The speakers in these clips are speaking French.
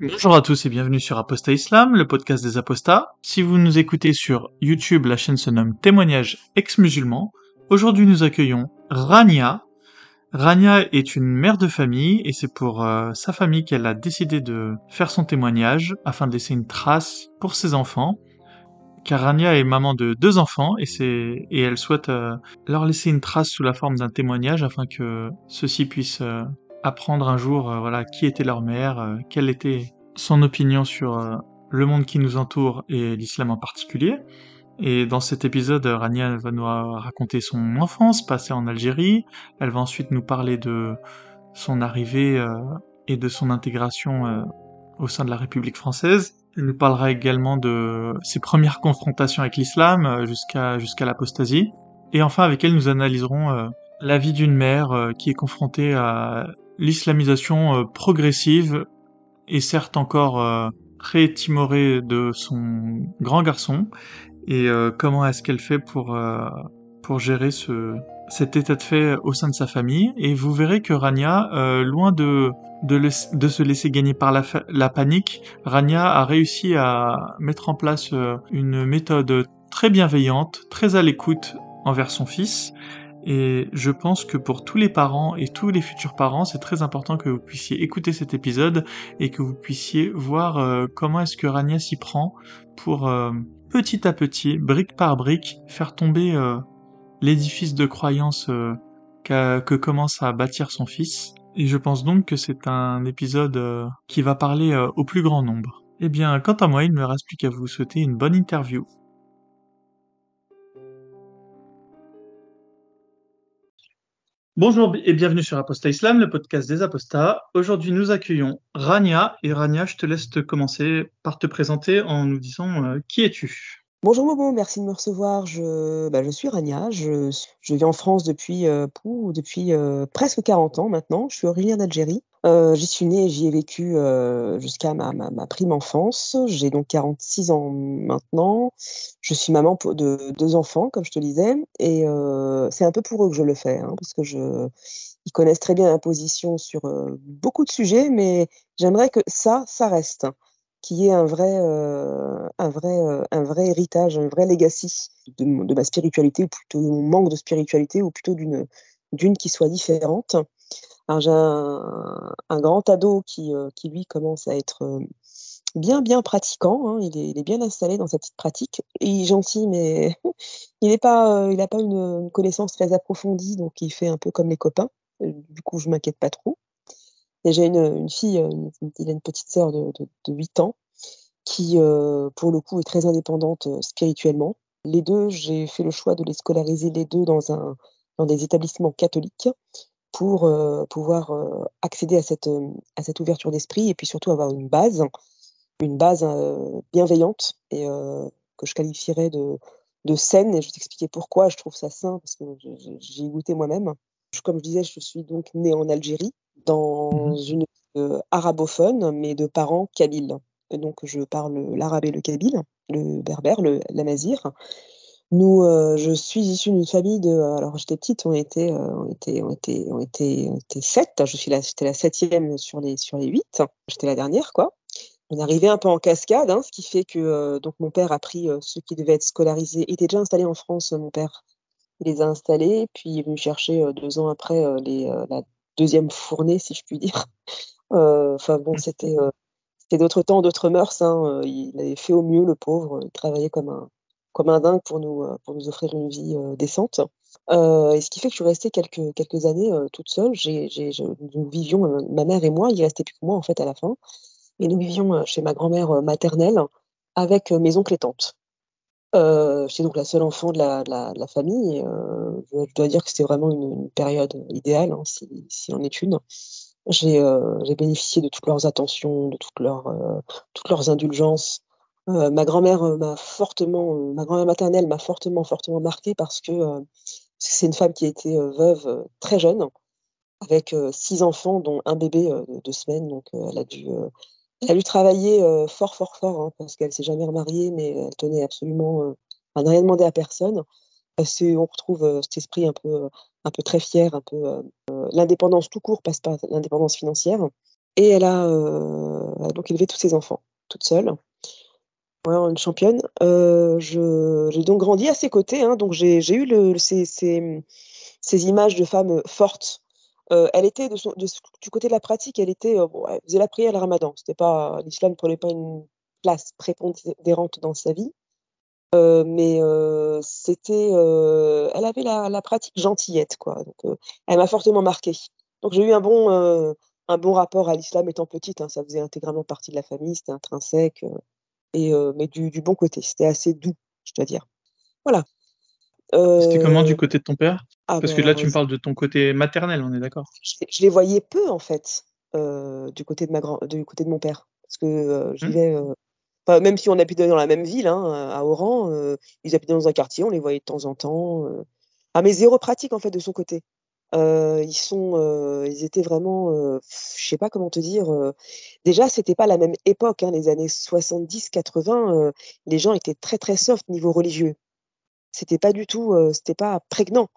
Bonjour à tous et bienvenue sur Apostat Islam, le podcast des apostats. Si vous nous écoutez sur YouTube, la chaîne se nomme Témoignages ex-musulmans. Aujourd'hui, nous accueillons Rania. Rania est une mère de famille et c'est pour sa famille qu'elle a décidé de faire son témoignage afin de laisser une trace pour ses enfants. Car Rania est maman de 2 enfants et elle souhaite leur laisser une trace sous la forme d'un témoignage afin que ceux-ci puissent apprendre un jour voilà, qui était leur mère, quelle était son opinion sur le monde qui nous entoure et l'islam en particulier. Et dans cet épisode, Rania va nous raconter son enfance passée en Algérie. Elle va ensuite nous parler de son arrivée et de son intégration au sein de la République française. Elle nous parlera également de ses premières confrontations avec l'islam jusqu'à l'apostasie. Et enfin, avec elle, nous analyserons la vie d'une mère qui est confrontée à l'islamisation progressive et certes encore très timorée de son grand garçon. Et comment est-ce qu'elle fait pour gérer cet état de fait au sein de sa famille. Et vous verrez que Rania, loin de se laisser gagner par la panique, Rania a réussi à mettre en place une méthode très bienveillante, très à l'écoute envers son fils. Et je pense que pour tous les parents et tous les futurs parents, c'est très important que vous puissiez écouter cet épisode et que vous puissiez voir comment est-ce que Rania s'y prend pour petit à petit, brique par brique, faire tomber l'édifice de croyance que commence à bâtir son fils. Et je pense donc que c'est un épisode qui va parler au plus grand nombre. Eh bien, quant à moi, il ne me reste plus qu'à vous souhaiter une bonne interview. Bonjour et bienvenue sur Apostat Islam, le podcast des apostats. Aujourd'hui, nous accueillons Rania. Et Rania, je te laisse te commencer par te présenter en nous disant qui es-tu? Bonjour Momo, merci de me recevoir. Je suis Rania, je vis en France depuis presque 40 ans maintenant. Je suis originaire d'Algérie. J'y suis née et j'y ai vécu jusqu'à ma prime enfance. J'ai donc 46 ans maintenant. Je suis maman de 2 enfants, comme je te disais. Et c'est un peu pour eux que je le fais, hein, parce que ils connaissent très bien ma position sur beaucoup de sujets, mais j'aimerais que ça reste, qu'il y ait un vrai héritage, un vrai legacy de ma spiritualité, ou plutôt de mon manque de spiritualité, ou plutôt d'une qui soit différente. Alors j'ai un grand ado qui lui commence à être bien pratiquant, hein. Il est bien installé dans sa petite pratique. Et il est gentil, mais il a pas une connaissance très approfondie, donc il fait un peu comme les copains. Du coup, je m'inquiète pas trop. Et j'ai une fille, il a une petite sœur de 8 ans qui, pour le coup, est très indépendante, spirituellement. Les 2, j'ai fait le choix de les scolariser les 2 dans des établissements catholiques pour, pouvoir, accéder à cette ouverture d'esprit, et puis surtout avoir une base, bienveillante, et que je qualifierais de saine, et je vais t'expliquer pourquoi je trouve ça sain, parce que j'y ai goûté moi-même. Comme je disais, je suis donc née en Algérie, dans Mhm. une arabophone, mais de parents kabyles. Et donc je parle l'arabe et le kabyle, le berbère, l'amazigh. Je suis issue d'une famille alors j'étais petite, on était 7. J'étais la 7e sur les 8. J'étais la dernière, quoi. On arrivait un peu en cascade, hein, ce qui fait que, donc mon père a pris, ceux qui devaient être scolarisés. Il était déjà installé en France, mon père. Il les a installés, puis il est venu chercher, 2 ans après, la deuxième fournée, si je puis dire. Enfin bon, c'était d'autres temps, d'autres mœurs, hein. Il avait fait au mieux, le pauvre. Il travaillait comme un dingue pour nous offrir une vie, décente. Et ce qui fait que je suis restée quelques années, toute seule. Nous vivions, ma mère et moi, il restait plus que moi, en fait, à la fin. Et nous vivions, chez ma grand-mère, maternelle, avec, mes oncles et tantes. J'étais donc la seule enfant de la famille, et je dois dire que c'était vraiment une période idéale, hein, s'il en est une. J'ai bénéficié de toutes leurs attentions, de toutes leurs indulgences. Ma grand-mère maternelle m'a fortement marquée, parce que, c'est une femme qui a été, veuve, très jeune, avec, 6 enfants, dont un bébé, de 2 semaines. Donc, elle a dû travailler, fort, hein, parce qu'elle s'est jamais remariée, mais elle tenait absolument, à ne rien demander à personne. Parce qu'on retrouve, cet esprit un peu très fier, un peu, l'indépendance tout court passe par l'indépendance financière. Et elle a donc élevé tous ses enfants, toute seule. Vraiment une championne. J'ai donc grandi à ses côtés, hein, donc j'ai eu ces images de femmes fortes. Elle était du côté de la pratique, elle était, bon, elle faisait la prière, le ramadan. C'était pas l'islam prenait pas une place prépondérante dans sa vie, mais elle avait la pratique gentillette, quoi, donc elle m'a fortement marquée. Donc j'ai eu un bon rapport à l'islam étant petite, hein, ça faisait intégralement partie de la famille, c'était intrinsèque, mais du bon côté. C'était assez doux, je dois dire. Voilà. C'était comment du Heu, côté de ton père? ah Parce bah, que là, alors, tu me parles de ton côté maternel, on est d'accord? je les voyais peu, en fait, du côté de mon père. Parce que, je Mmh. vivais, enfin, même si on habitait dans la même ville, hein, à Oran, ils habitaient dans un quartier, on les voyait de temps en temps, ah mais zéro pratique, en fait, de son côté. Ils étaient vraiment, je sais pas comment te dire, déjà, c'était pas la même époque, hein, les années 70-80, les gens étaient très, très soft niveau religieux. C'était pas prégnant.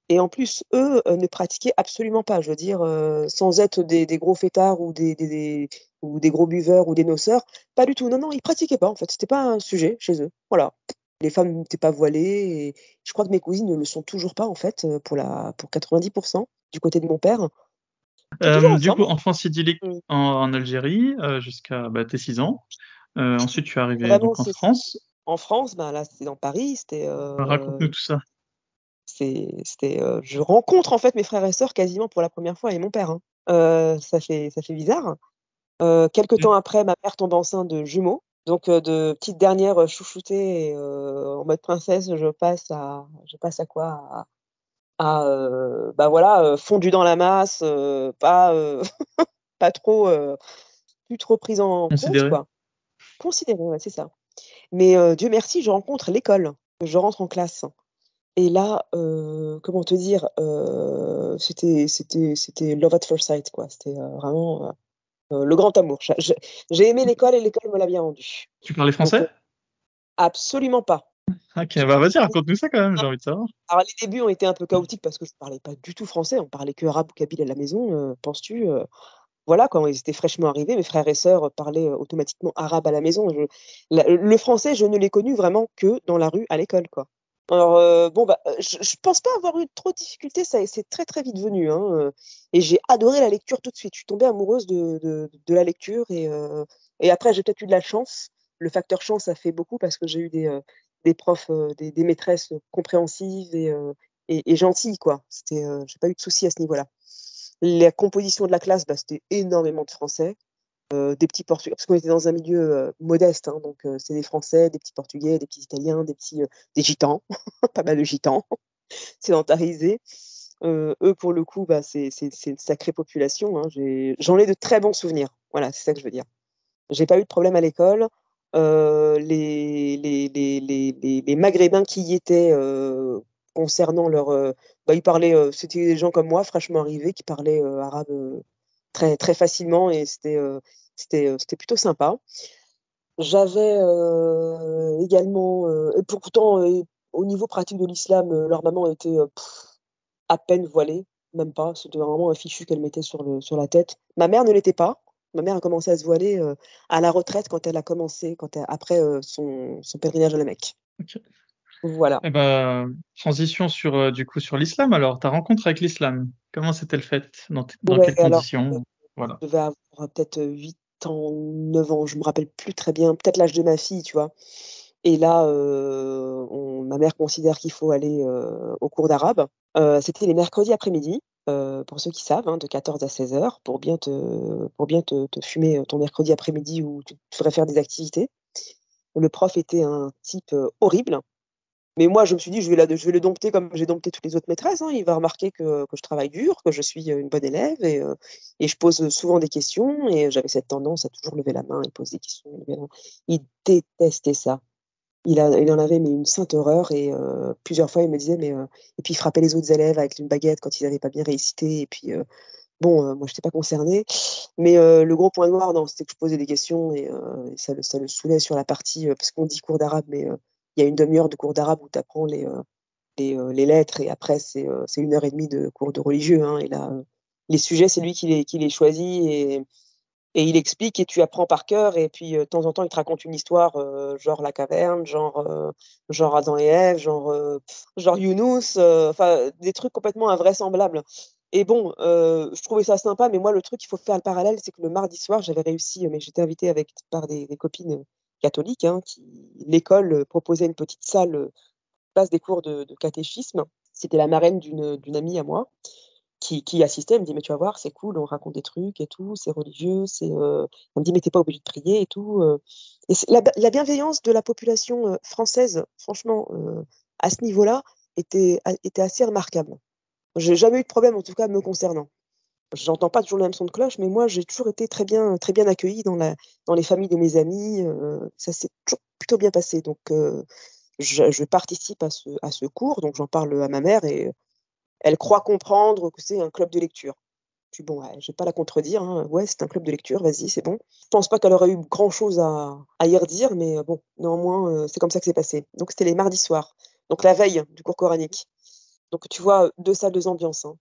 Et en plus, eux, ne pratiquaient absolument pas. Je veux dire, sans être des gros fêtards ou des gros buveurs ou des noceurs, pas du tout. Non, non, ils pratiquaient pas, en fait, c'était pas un sujet chez eux. Voilà. Les femmes n'étaient pas voilées et je crois que mes cousines ne le sont toujours pas, en fait, pour 90 du côté de mon père. Ils sont toujours Du ensemble, coup, hein. enfance idyllique Mmh. en Algérie, jusqu'à, bah, tes 6 ans. Ensuite, tu es arrivé Vraiment, donc en France. en France, ben, là, c'était dans Paris, Raconte-nous tout ça. je rencontre, en fait, mes frères et sœurs quasiment pour la première fois et mon père, hein. Ça fait bizarre. Quelque Mmh. temps après, ma mère tombe enceinte de jumeaux, donc de petite dernière, chouchoutée et en mode princesse, je passe à quoi? Bah, voilà, fondue dans la masse, pas trop, plus trop prise en compte, Considéré? quoi. Considérée, ouais, c'est ça. Mais Dieu merci, je rencontre l'école. Je rentre en classe et là, comment te dire? C'était love at first sight, quoi. C'était, vraiment, le grand amour. J'ai aimé l'école et l'école me l'a bien rendu. Tu parlais Donc français? absolument pas. OK, J'ai bah, vas-y, jamais raconte-nous ça quand même, j'ai envie de savoir. Alors les débuts ont été un peu chaotiques parce que je parlais pas du tout français, on parlait que arabe ou kabyle à la maison, penses-tu? Voilà, quand ils étaient fraîchement arrivés, mes frères et sœurs parlaient, automatiquement arabe à la maison. Le français, je ne l'ai connu vraiment que dans la rue, à l'école, quoi. Alors, bon, bah, je pense pas avoir eu trop de difficultés, ça c'est très, très vite venu, hein, et j'ai adoré la lecture tout de suite. Je suis tombée amoureuse de la lecture et après j'ai peut-être eu de la chance. Le facteur chance a fait beaucoup parce que j'ai eu des profs, des maîtresses compréhensives et gentilles, quoi. J'ai pas eu de soucis à ce niveau-là. La composition de la classe, bah, c'était énormément de Français, des petits Portugais parce qu'on était dans un milieu, modeste, hein, donc c'est des Français, des petits Portugais, des petits Italiens, des Gitans, pas mal de Gitans, sédentarisés. Eux, pour le coup, bah, c'est une sacrée population, hein. J'en ai de très bons souvenirs. Voilà, c'est ça que je veux dire. J'ai pas eu de problème à l'école. Les maghrébins qui y étaient, concernant bah, ils parlaient, c'était des gens comme moi, fraîchement arrivés, qui parlaient, arabe, très très facilement et c'était plutôt sympa. J'avais, également, et pourtant, au niveau pratique de l'islam, leur maman était, à peine voilée, même pas, c'était vraiment un fichu qu'elle mettait sur la tête. Ma mère ne l'était pas. Ma mère a commencé à se voiler, à la retraite quand elle après, son pèlerinage à la Mecque. OK. Voilà. Et bah, transition sur, du coup, sur l'islam alors, ta rencontre avec l'islam, comment s'est-elle faite? Dans Ouais, quelles alors, conditions? Voilà. je devais avoir peut-être, 8 ans, 9 ans, je me rappelle plus très bien, peut-être l'âge de ma fille, tu vois? Et là, on ma mère considère qu'il faut aller, au cours d'arabe. C'était les mercredis après-midi, pour ceux qui savent, hein, de 14 à 16h pour bien te fumer, ton mercredi après-midi où tu devrais faire des activités. Le prof était un type, horrible, mais moi je me suis dit: Je vais le dompter comme j'ai dompté toutes les autres maîtresses, hein. Il va remarquer que je travaille dur, que je suis, une bonne élève et je pose, souvent des questions et j'avais cette tendance à toujours lever la main et poser des questions, lever la main. Il détestait ça. Il en avait mais une sainte horreur et plusieurs fois il me disait: «Mais» et puis il frappait les autres élèves avec une baguette quand ils avaient pas bien récité et puis, bon, moi j'étais pas concernée. Mais le gros point noir, non, c'était que je posais des questions et ça le saoulait sur la partie, parce qu'on dit cours d'arabe, mais il y a une demi-heure de cours d'arabe où tu apprends les lettres et après c'est 1 heure et demie de cours de religieux, hein et là, les sujets, c'est lui qui les choisit Et il explique et tu apprends par cœur et puis, de temps en temps, il te raconte une histoire, genre la caverne, genre Adam et Ève, genre Younous, enfin des trucs complètement invraisemblables et bon, je trouvais ça sympa, mais moi le truc, il faut faire le parallèle, c'est que le mardi soir, j'avais réussi, mais j'étais invitée par des copines, catholiques, hein, qui l'école, proposait une petite salle, place des cours de catéchisme. C'était la marraine d'une amie à moi qui assistait, elle me dit: «Mais tu vas voir, c'est cool, on raconte des trucs et tout, c'est religieux, elle me dit: «Mais tu es pas obligé de prier et tout», et c'est la bienveillance de la population, française, franchement, à ce niveau-là, était assez remarquable. J'ai jamais eu de problème, en tout cas, me concernant. J'entends pas toujours le même son de cloche, mais moi, j'ai toujours été très bien accueillie dans les familles de mes amis, ça s'est toujours plutôt bien passé donc je participe à ce cours, donc j'en parle à ma mère et elle croit comprendre que c'est un club de lecture. Puis bon, ouais, je vais pas la contredire, hein. Ouais, c'est un club de lecture, vas-y, c'est bon. Je pense pas qu'elle aurait eu grand-chose à y redire, mais bon, néanmoins, c'est comme ça que c'est passé. Donc c'était les mardis soirs, donc la veille du cours coranique. Donc tu vois, 2 salles, 2 ambiances, hein.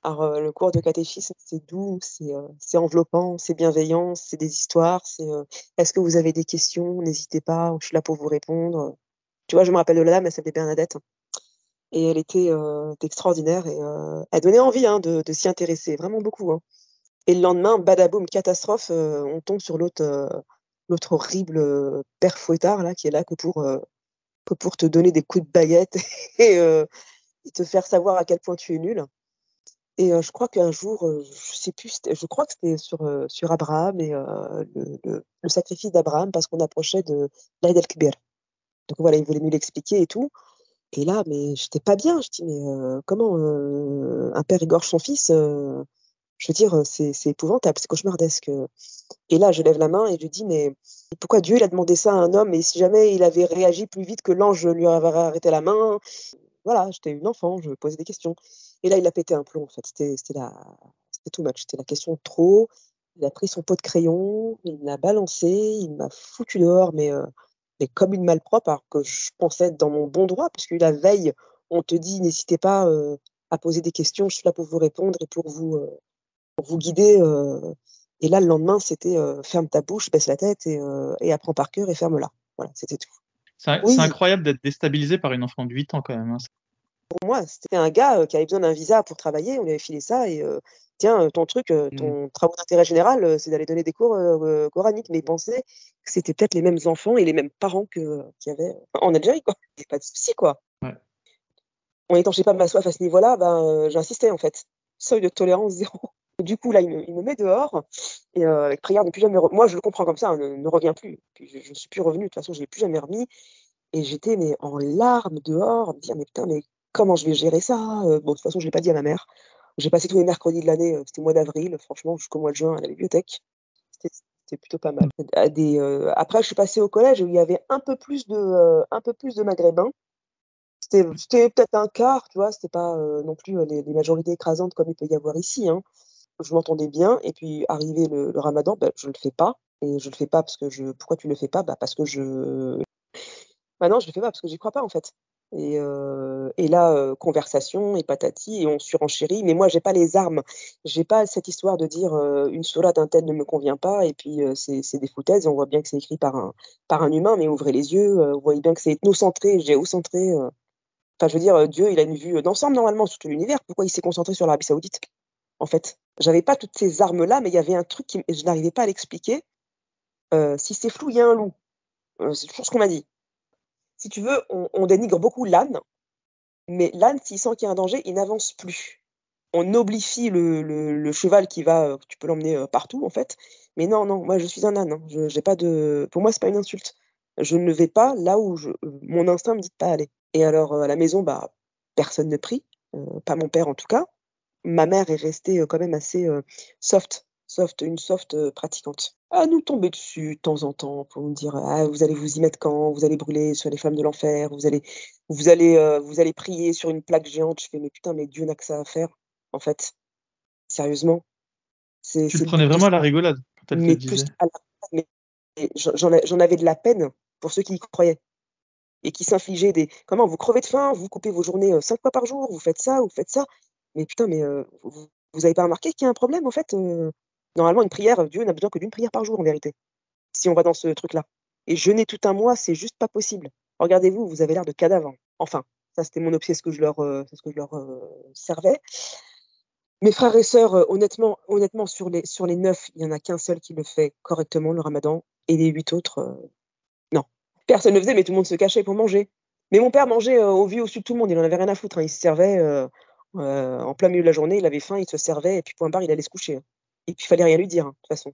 Alors, le cours de catéchisme, c'est doux, c'est enveloppant, c'est bienveillant, c'est des histoires, «Est-ce que vous avez des questions? N'hésitez pas, je suis là pour vous répondre». Tu vois, je me rappelle de la dame, elle s'appelait Bernadette. Et elle était extraordinaire et elle donnait envie, hein, de s'y intéresser, vraiment beaucoup, hein. Et le lendemain, badaboum, catastrophe, on tombe sur l'autre horrible, père fouettard là, qui est là que pour te donner des coups de baguette et te faire savoir à quel point tu es nul. Et je crois qu'un jour, je sais plus, je crois que c'était sur Abraham et le sacrifice d'Abraham parce qu'on approchait de l'Aïd el-Kébir. Donc voilà, il voulait nous l'expliquer et tout. Et là, mais j'étais pas bien. Je dis: «Mais, comment, un père égorge son fils?» Je veux dire, c'est épouvantable, c'est cauchemardesque, et là, je lève la main et je lui dis: «Mais pourquoi Dieu, il a demandé ça à un homme et si jamais il avait réagi plus vite que l'ange lui avait arrêté la main?» Voilà, j'étais une enfant, je posais des questions et là, il a pété un plomb, en fait. C'était too much, c'était la question de trop. Il a pris son pot de crayon, il l'a balancé, il m'a foutu dehors, mais comme une malpropre, alors que je pensais être dans mon bon droit, puisque la veille, on te dit: «N'hésitez pas, à poser des questions, je suis là pour vous répondre et pour vous guider», et là, le lendemain, c'était, «Ferme ta bouche, baisse la tête et apprends par cœur et ferme-la». Voilà, c'était tout. C'est Oui, incroyable d'être déstabilisé par une enfant de 8 ans quand même, hein. pour moi, c'était un gars, qui avait besoin d'un visa pour travailler, on lui avait filé ça et «Tiens, ton truc, Mmh. ton travaux d'intérêt général, c'est d'aller donner des cours, coraniques», mais il pensait que c'était peut-être les mêmes enfants et les mêmes parents qu'il y avait en Algérie, quoi. Il y avait pas de souci, quoi. Ouais. On n'étanchait pas ma soif à ce niveau-là, ben, j'insistais, en fait. Seuil de tolérance 0. Du coup, là, il me met dehors et avec prière de plus jamais moi, je le comprends comme ça, hein, ne reviens plus. Puis je suis plus revenue, de toute façon, je l'ai plus jamais remis et j'étais mais en larmes dehors, à me dire: «Mais putain, mais comment je vais gérer ça?» Bon, de toute façon, je l'ai pas dit à ma mère. J'ai passé tous les mercredis de l'année, c'était au mois d'avril, franchement, jusqu'au mois de juin à la bibliothèque. C'était plutôt pas mal. Après, je suis passée au collège où il y avait un peu plus de maghrébins. C'était peut-être un quart, tu vois? C'était pas, non plus, les majorités écrasantes comme il peut y avoir ici, hein. Je m'entendais bien et puis arrivé le ramadan, bah, je le fais pas et je le fais pas parce que je pourquoi tu le fais pas? Bah, parce que bah, non, je le fais pas parce que j'y crois pas, en fait et là, conversation et patati et on surenchérit, mais moi, j'ai pas les armes. J'ai pas cette histoire de dire, une sourate d'un tel ne me convient pas et puis, c'est des foutaises et on voit bien que c'est écrit par un humain, mais ouvrez les yeux, vous voyez bien que c'est ethnocentré, géocentré, enfin, je veux dire, Dieu, il a une vue, d'ensemble normalement sur tout l'univers. Pourquoi il s'est concentré sur l'Arabie Saoudite, en fait? J'avais pas toutes ces armes-là, mais il y avait un truc qui je n'arrivais pas à l'expliquer. Si c'est flou, il y a un loup. C'est toujours ce qu'on m'a dit. Si tu veux, on dénigre beaucoup l'âne, mais l'âne, s'il sent qu'il y a un danger, il n'avance plus. On oblifie le cheval qui va, tu peux l'emmener, partout, en fait. Mais non, non, moi je suis un âne, hein. Je j'ai pas de pour moi, c'est pas une insulte. Je ne vais pas là où mon instinct me dit de pas aller. Et alors, à la maison, bah, personne ne prie, pas mon père en tout cas. Ma mère est restée, quand même assez, une soft, pratiquante. À nous tomber dessus de temps en temps pour nous dire: «Ah, vous allez vous y mettre quand? Vous allez brûler sur les flammes de l'enfer, vous allez prier sur une plaque géante». Je fais: «Mais putain, mais Dieu n'a que ça à faire, en fait, sérieusement, Tu le c'est le prenais but de vraiment ce». à la rigolade quand elle te le Mais plus disait? à la mais j'en avais de la peine pour ceux qui y croyaient et qui s'infligeaient des: «Comment vous crevez de faim, vous coupez vos journées, 5 fois par jour, vous faites ça, vous faites ça». Mais putain, mais vous avez pas remarqué qu'il y a un problème en fait, Normalement, une prière, Dieu n'a besoin que d'une prière par jour, en vérité, si on va dans ce truc-là. Et jeûner tout un mois, c'est juste pas possible. Regardez-vous, vous avez l'air de cadavres. Enfin, ça, c'était c'est ce que je leur servais. Mes frères et sœurs, honnêtement, sur les 9, il y en a qu'un seul qui le fait correctement, le ramadan, et les 8 autres, non. Personne ne le faisait, mais tout le monde se cachait pour manger. Mais mon père mangeait, au vu, au su de tout le monde, il en avait rien à foutre, hein. Il se servait, en plein milieu de la journée, il avait faim, il se servait et puis point barre, il allait se coucher, hein. Et puis il fallait rien lui dire, hein, de toute façon.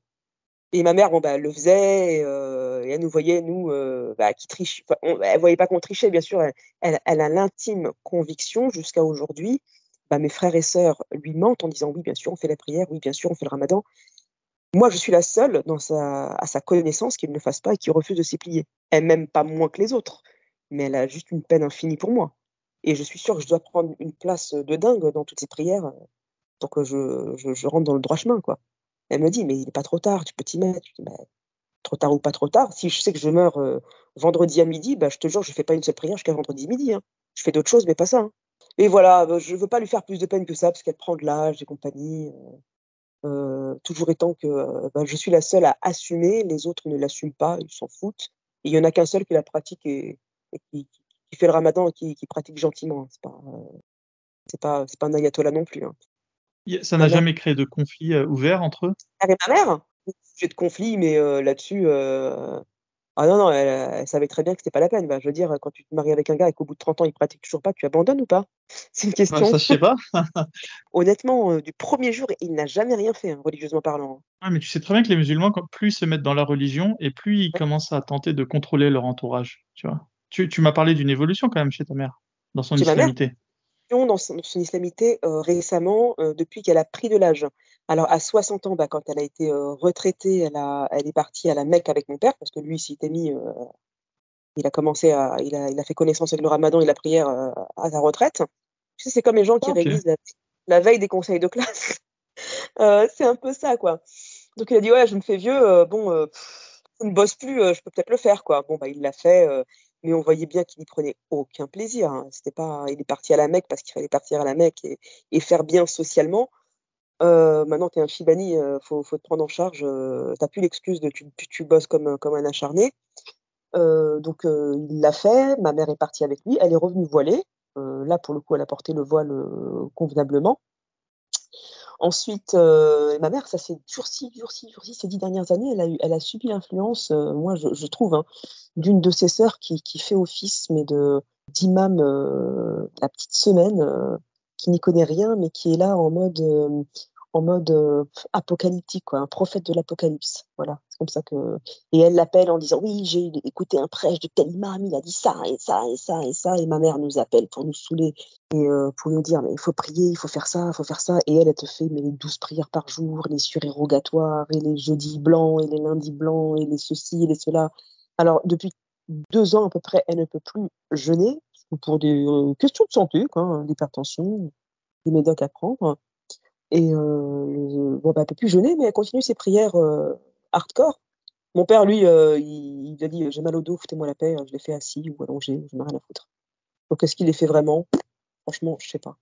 Et ma mère, bon, bah, elle le faisait et elle nous voyait, nous, bah, qui triche enfin, elle voyait pas qu'on trichait, bien sûr, elle a l'intime conviction jusqu'à aujourd'hui, bah, mes frères et sœurs lui mentent en disant: «Oui, bien sûr, on fait la prière, oui, bien sûr, on fait le ramadan». Moi, je suis la seule à sa connaissance qui ne le fasse pas et qui refuse de s'y plier. Elle m'aime pas moins que les autres, mais elle a juste une peine infinie pour moi et je suis sûre que je dois prendre une place, de dingue dans toutes ces prières, pour que je rentre dans le droit chemin, quoi. Elle me dit: «Mais il est pas trop tard, tu peux t'y mettre». Je dis: «Bah, trop tard ou pas trop tard, si je sais que je meurs, vendredi à midi, bah, je te jure, je fais pas une seule prière jusqu'à vendredi midi, hein. Je fais d'autres choses, mais pas ça, hein». Et voilà, bah, je veux pas lui faire plus de peine que ça parce qu'elle prend de l'âge et compagnie, toujours étant que, bah, je suis la seule à assumer, les autres ne l'assument pas, ils s'en foutent. Et il y en a qu'un seul qui la pratique et qui fait le ramadan et qui pratique gentiment, hein. C'est pas un ayatollah non plus, hein. Ça Ma n'a mère jamais créé de conflit ouverts entre eux? avec ma mère? Sujet de conflit, mais là-dessus, ah non, non, elle savait très bien que c'était pas la peine. Bah, je veux dire, quand tu te maries avec un gars et qu'au bout de 30 ans, il pratique toujours pas, tu abandonnes ou pas? C'est une Bah, question. ça, je sais pas. Honnêtement, du 1er jour, il n'a jamais rien fait, hein, religieusement parlant, hein. Ouais, mais tu sais très bien que les musulmans, quand plus ils se mettent dans la religion et plus ils Ouais, commencent à tenter de contrôler leur entourage, tu vois? Tu m'as parlé d'une évolution quand même chez ta mère, dans son chez ma mère, islamité. dans son islamité, récemment, depuis qu'elle a pris de l'âge. Alors à 60 ans, bah, quand elle a été, retraitée, elle est partie à la Mecque avec mon père parce que lui, il s'était mis, il a fait connaissance avec le ramadan et la prière, à sa retraite. Tu sais, c'est comme les gens qui OK. révisent la veille des conseils de classe. C'est un peu ça, quoi. Donc il a dit: «Ouais, je me fais vieux, bon, je ne bosse plus, je peux peut-être le faire, quoi». Bon, bah, il l'a fait, mais on voyait bien qu'il y prenait aucun plaisir, hein. C'était pas il est parti à la Mecque parce qu'il fallait partir à la Mecque et faire bien socialement. Maintenant tu es un Chibani, faut te prendre en charge, tu as plus l'excuse de tu bosses comme un acharné. Donc il l'a fait, ma mère est partie avec lui, elle est revenue voilée. Là, pour le coup, elle a porté le voile, convenablement. Ensuite, ma mère, ça s'est durci ces 10 dernières années. Elle a subi l'influence, moi je trouve, hein, d'une de ses sœurs qui fait office, mais d'imam, la petite semaine, qui n'y connaît rien, mais qui est là en mode apocalyptique, quoi, un prophète de l'apocalypse. Voilà, c'est comme ça que et elle l'appelle en disant: «Oui, j'ai écouté un prêche de tel imam, il a dit ça et ça et ça et ça» et ma mère nous appelle pour nous saouler et pour nous dire: «Mais il faut prier, il faut faire ça» et elle te fait mais les 12 prières par jour, les surérogatoires et les jeudis blancs et les lundis blancs et les ceci et les cela. Alors depuis 2 ans à peu près, elle ne peut plus jeûner pour des, questions de santé quoi, hein, d'hypertension, des médocs à prendre et bon, bah, elle peut plus jeûner mais elle continue ses prières, hardcore. Mon père lui, il a dit: «J'ai mal au dos, foutez-moi la paix, je les fais assis ou allongé, j'en ai rien à foutre». Donc est-ce qu'il les fait vraiment? Franchement, je sais pas.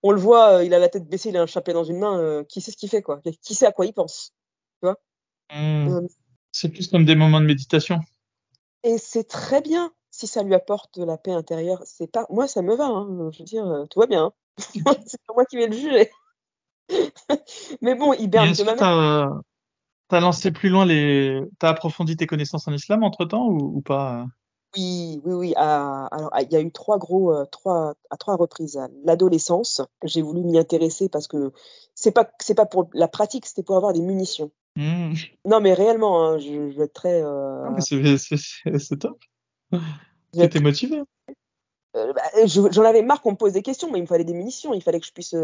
On le voit, il a la tête baissée, il a un chapelet dans une main, qui sait ce qu'il fait, quoi? Qui sait à quoi il pense? Tu vois? Mmh. Hem C'est plus comme des moments de méditation. et c'est très bien si ça lui apporte de la paix intérieure. C'est pas moi, ça me va, hein, je veux dire, tout va bien, hein. C'est pas moi qui vais le juger. Mais bon, il Et berne que est-ce que ma mère. t'as lancé plus loin t'as approfondi tes connaissances en islam entre-temps ou pas? Oui, oui, oui, alors, il y a eu 3 gros, 3 à 3 reprises. À l'adolescence, j'ai voulu m'y intéresser parce que c'est pas pour la pratique, c'était pour avoir des munitions. Mmh. Non, mais réellement, hein, je vais être très, Ah bah, c'est top. je Tu vais étais être motivé. bah, j'en avais marre qu'on me pose des questions, mais il me fallait des munitions. Il fallait que je puisse,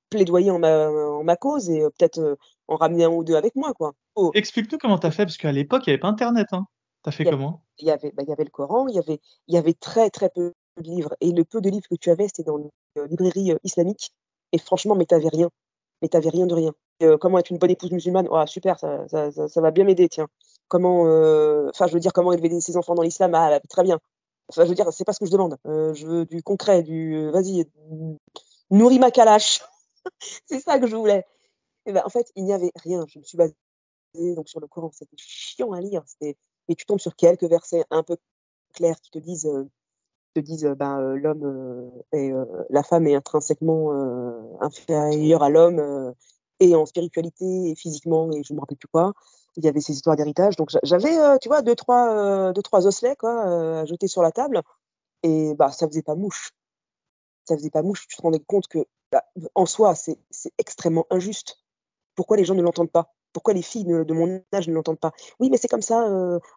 plaidoyer en ma cause et peut-être, en ramener un ou 2 avec moi, quoi. Oh, Explique-nous comment t'as fait, parce qu'à l'époque, il y avait pas internet, hein. T'as fait il y a comment? il y avait le Coran, il y avait très, très peu de livres et le peu de livres que tu avais, c'était dans les, librairies, islamiques et franchement, mais tu avais rien de rien. Comment être une bonne épouse musulmane? Ouah super, ça va bien m'aider, tiens. Comment, enfin, je veux dire, comment élever ses enfants dans l'islam? Ah, bah, très bien. Enfin, je veux dire, c'est pas ce que je demande. Je veux du concret, vas-y, nourris ma Kalash. C'est ça que je voulais Et ben, en fait, il n'y avait rien. Je me suis basée donc sur le Coran. C'était chiant à lire. Et tu tombes sur quelques versets un peu clairs qui te disent, ben, l'homme, la femme est intrinsèquement, inférieure à l'homme, et en spiritualité et physiquement et je me rappelle plus quoi. Il y avait ces histoires d'héritage donc j'avais, tu vois 2-3 osselets quoi, à jeter sur la table et bah, ça faisait pas mouche. Ça faisait pas mouche. Tu te rendais compte que, bah, en soi, c'est extrêmement injuste. Pourquoi les gens ne l'entendent pas? Pourquoi les filles de mon âge ne l'entendent pas? Oui, mais c'est comme ça,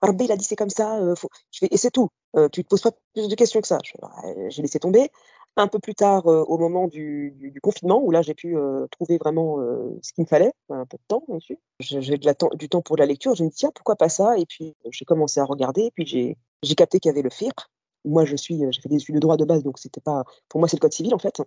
Rabbi il a dit c'est comme ça, faut je fais et c'est tout. Tu te poses pas plus de questions que ça. Je fais: «Bah, j'ai laissé tomber. Un peu plus tard, au moment du confinement où là j'ai pu, trouver vraiment, ce qu'il me fallait, un peu de temps dessus. J'ai du temps pour la lecture, je me dis: «Tiens, pourquoi pas ça?» et puis j'ai commencé à regarder et puis j'ai capté qu'il y avait le fiqh. Moi j'ai fait des études de droit de base donc c'était pas pour moi c'est le code civil en fait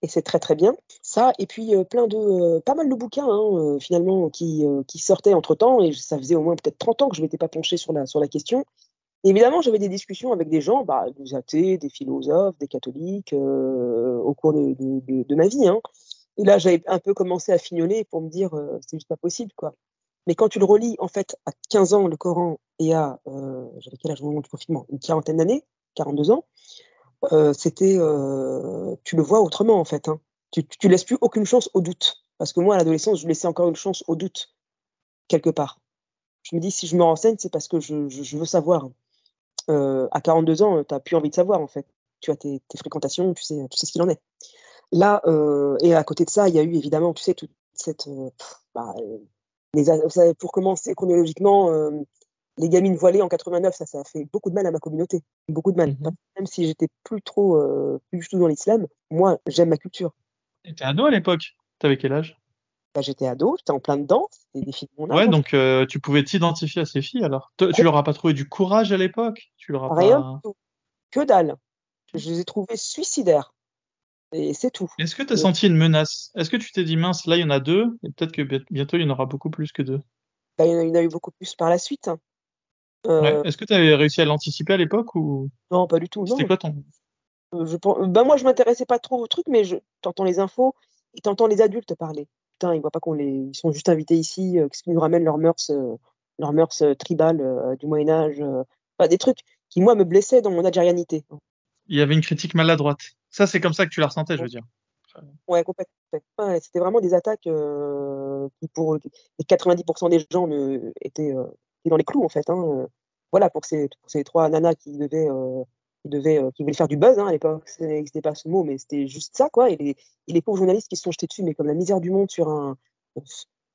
et c'est très, très bien. Ça et puis, pas mal de bouquins, hein, finalement qui sortaient entre-temps et ça faisait au moins peut-être 30 ans que je m'étais pas penchée sur la question. Et évidemment, j'avais des discussions avec des gens, bah, des athées, des philosophes, des catholiques, au cours de ma vie, hein. Et là, j'avais un peu commencé à fignoler pour me dire, «C'est juste pas possible, quoi». Mais quand tu le relis, en fait, à 15 ans, le Coran et j'avais quel âge au moment du confinement? Une quarantaine d'années, 42 ans. Tu le vois autrement, en fait, hein. Tu laisses plus aucune chance au doute. Parce que moi, à l'adolescence, je laissais encore une chance au doute, quelque part. Je me dis: «Si je me renseigne, c'est parce que je veux savoir». À 42 ans, tu as plus envie de savoir, en fait. Tu as tes fréquentations, tu sais ce qu'il en est. Là, et à côté de ça, il y a eu évidemment, tu sais, toute cette, bah, les a vous savez, pour commencer chronologiquement, les gamines voilées en 89, ça a fait beaucoup de mal à ma communauté, beaucoup de mal. Mmh. Même si j'étais plus du tout dans l'islam, moi, j'aime ma culture. Tu étais ado à l'époque? T'avais quel âge? Bah, j'étais ado, j'étais en plein dedans, c'était des filles de mon âge, Ouais, en fait. donc tu pouvais t'identifier à ces filles alors? Te Tu Gros leur as pas trouvé du courage à l'époque? Tu leur as rien du pas tout, que dalle. Je les ai trouvées suicidaires et c'est tout. Est-ce que tu as senti une menace? Est-ce que tu t'es dit: «Mince, là, il y en a 2 et peut-être que bientôt il y en aura beaucoup plus que 2»? Bah, il y en a eu beaucoup plus par la suite, hein. Ouais. Heu, Est-ce que tu avais réussi à l'anticiper à l'époque ou non, pas du tout, c'était non. quoi ton Bah, moi, je m'intéressais pas trop au truc, mais tu entends les infos et tu entends les adultes parler. Putain, ils voient pas ils sont juste invités ici, qu'est-ce qu'ils nous ramènent leurs mœurs, tribales, du Moyen Âge, enfin des trucs qui, moi, me blessaient dans mon algérianité. il y avait une critique maladroite? Ça, c'est comme ça que tu la ressentais, je veux dire? Ouais, complètement. Ouais, c'était vraiment des attaques, qui pour, les 90 des gens étaient dans les clous, en fait, hein, voilà, pour ces 3 nanas qui voulaient faire du buzz, hein, à l'époque, ça n'existait pas ce mot, mais c'était juste ça, quoi et les pauvres journalistes qui se sont jetés dessus, mais comme la misère du monde sur un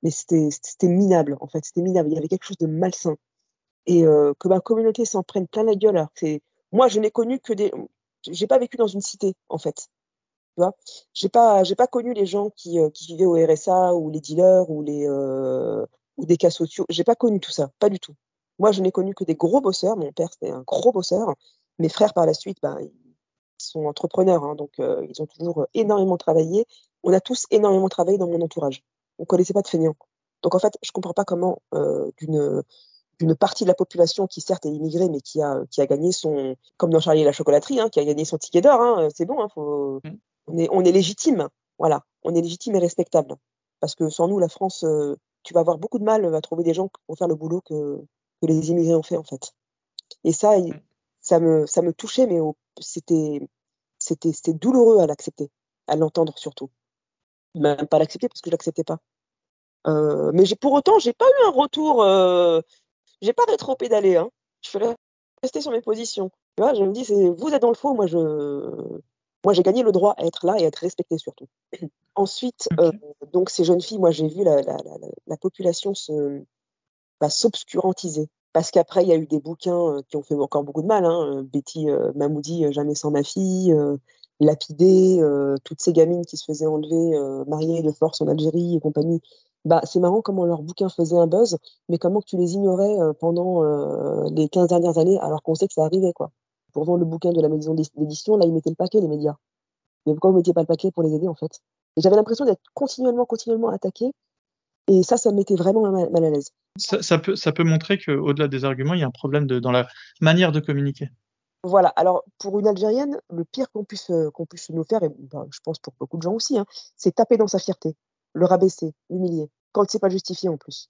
mais c'était minable, en fait, c'était minable. Il y avait quelque chose de malsain et que ma communauté s'en prenne plein la gueule alors que c'est moi, je n'ai connu que des j'ai pas vécu dans une cité, en fait. Tu vois? J'ai pas connu les gens qui vivaient au RSA ou les dealers ou des cas sociaux. J'ai pas connu tout ça, pas du tout. Moi, je n'ai connu que des gros bosseurs. Mon père, c'était un gros bosseur. Mes frères, par la suite, ben, ils sont entrepreneurs, hein, donc ils ont toujours, énormément travaillé. On a tous énormément travaillé dans mon entourage. On connaissait pas de feignants. Donc en fait, je comprends pas comment, d'une partie de la population qui certes est immigrée, mais qui a gagné son comme dans Charlie et la chocolaterie, hein, qui a gagné son ticket d'or, hein, c'est bon, hein, Mmh. on est légitime, voilà, on est légitime et respectable. Parce que sans nous, la France, tu vas avoir beaucoup de mal, à trouver des gens pour faire le boulot que les immigrés ont fait, en fait. Et ça, Mmh. ça me touchait, mais c'était douloureux à l'accepter, à l'entendre surtout. Même pas l'accepter parce que je l'acceptais pas. Mais pour autant, j'ai pas eu un retour, j'ai pas rétropédalé, hein. Je suis restée sur mes positions. Tu vois? Je me dis: «C'est vous êtes dans le faux, moi j'ai gagné le droit à être là et à être respectée surtout». Ensuite, OK. donc ces jeunes filles, moi j'ai vu la population s'obscurantiser. Parce qu'après il y a eu des bouquins, qui ont fait encore beaucoup de mal, hein, Betty, Mahmoudi, Jamais sans ma fille, Lapidée, toutes ces gamines qui se faisaient enlever, mariées de force en Algérie et compagnie. Bah, c'est marrant comment leurs bouquins faisaient un buzz, mais comment que tu les ignorais, pendant, les 15 dernières années alors qu'on sait que ça arrivait, quoi. Pour vendre le bouquin de la maison d'édition, là, ils mettaient le paquet, les médias. Mais pourquoi vous mettiez pas le paquet pour les aider, en fait? Et j'avais l'impression d'être continuellement attaquée et ça me mettait vraiment mal à l'aise. Ça peut montrer qu'au-delà des arguments, il y a un problème dans la manière de communiquer. Voilà, alors pour une Algérienne, le pire qu'on puisse nous faire et bah, je pense pour beaucoup de gens aussi, hein, c'est taper dans sa fierté. le rabaisser, l'humilier, quand c'est pas justifié en plus.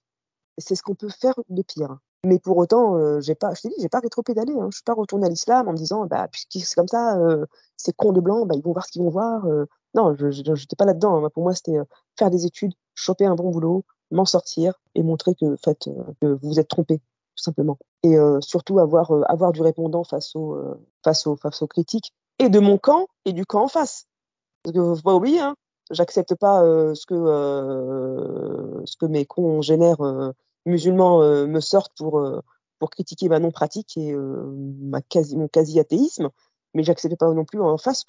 C'est ce qu'on peut faire de pire. Mais pour autant, je t'ai dit, j'ai pas rétropédalé, hein. Je suis pas retournée à l'islam en me disant: «Bah, puisque c'est comme ça, ces cons de blancs, bah, ils vont voir ce qu'ils vont voir», non, j'étais pas là-dedans, hein. Moi, pour moi, c'était, faire des études, choper un bon boulot, m'en sortir et montrer que, en fait, que vous vous êtes trompés, tout simplement. Et surtout avoir du répondant face aux critiques et de mon camp et du camp en face. Parce que faut pas oublier, hein, j'accepte pas, ce que mes congénères, musulmans, me sortent pour critiquer ma non-pratique et mon quasi-athéisme, mais j'accepte pas non plus en face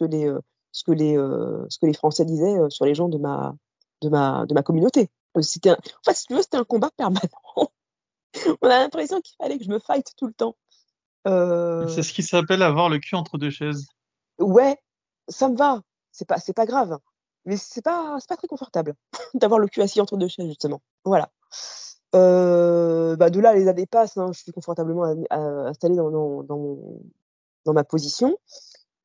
ce que les Français disaient, sur les gens de ma communauté. C'était en fait, si tu veux, c'était un combat permanent. On a l'impression qu'il fallait que je me fight tout le temps. C'est Heu, ce qui s'appelle avoir le cul entre deux chaises. ouais, ça me va, c'est pas grave, mais c'est pas très confortable d'avoir le cul assis entre 2 chaises justement. Voilà. Bah, de là, les années passent, hein, je suis confortablement installée dans ma position.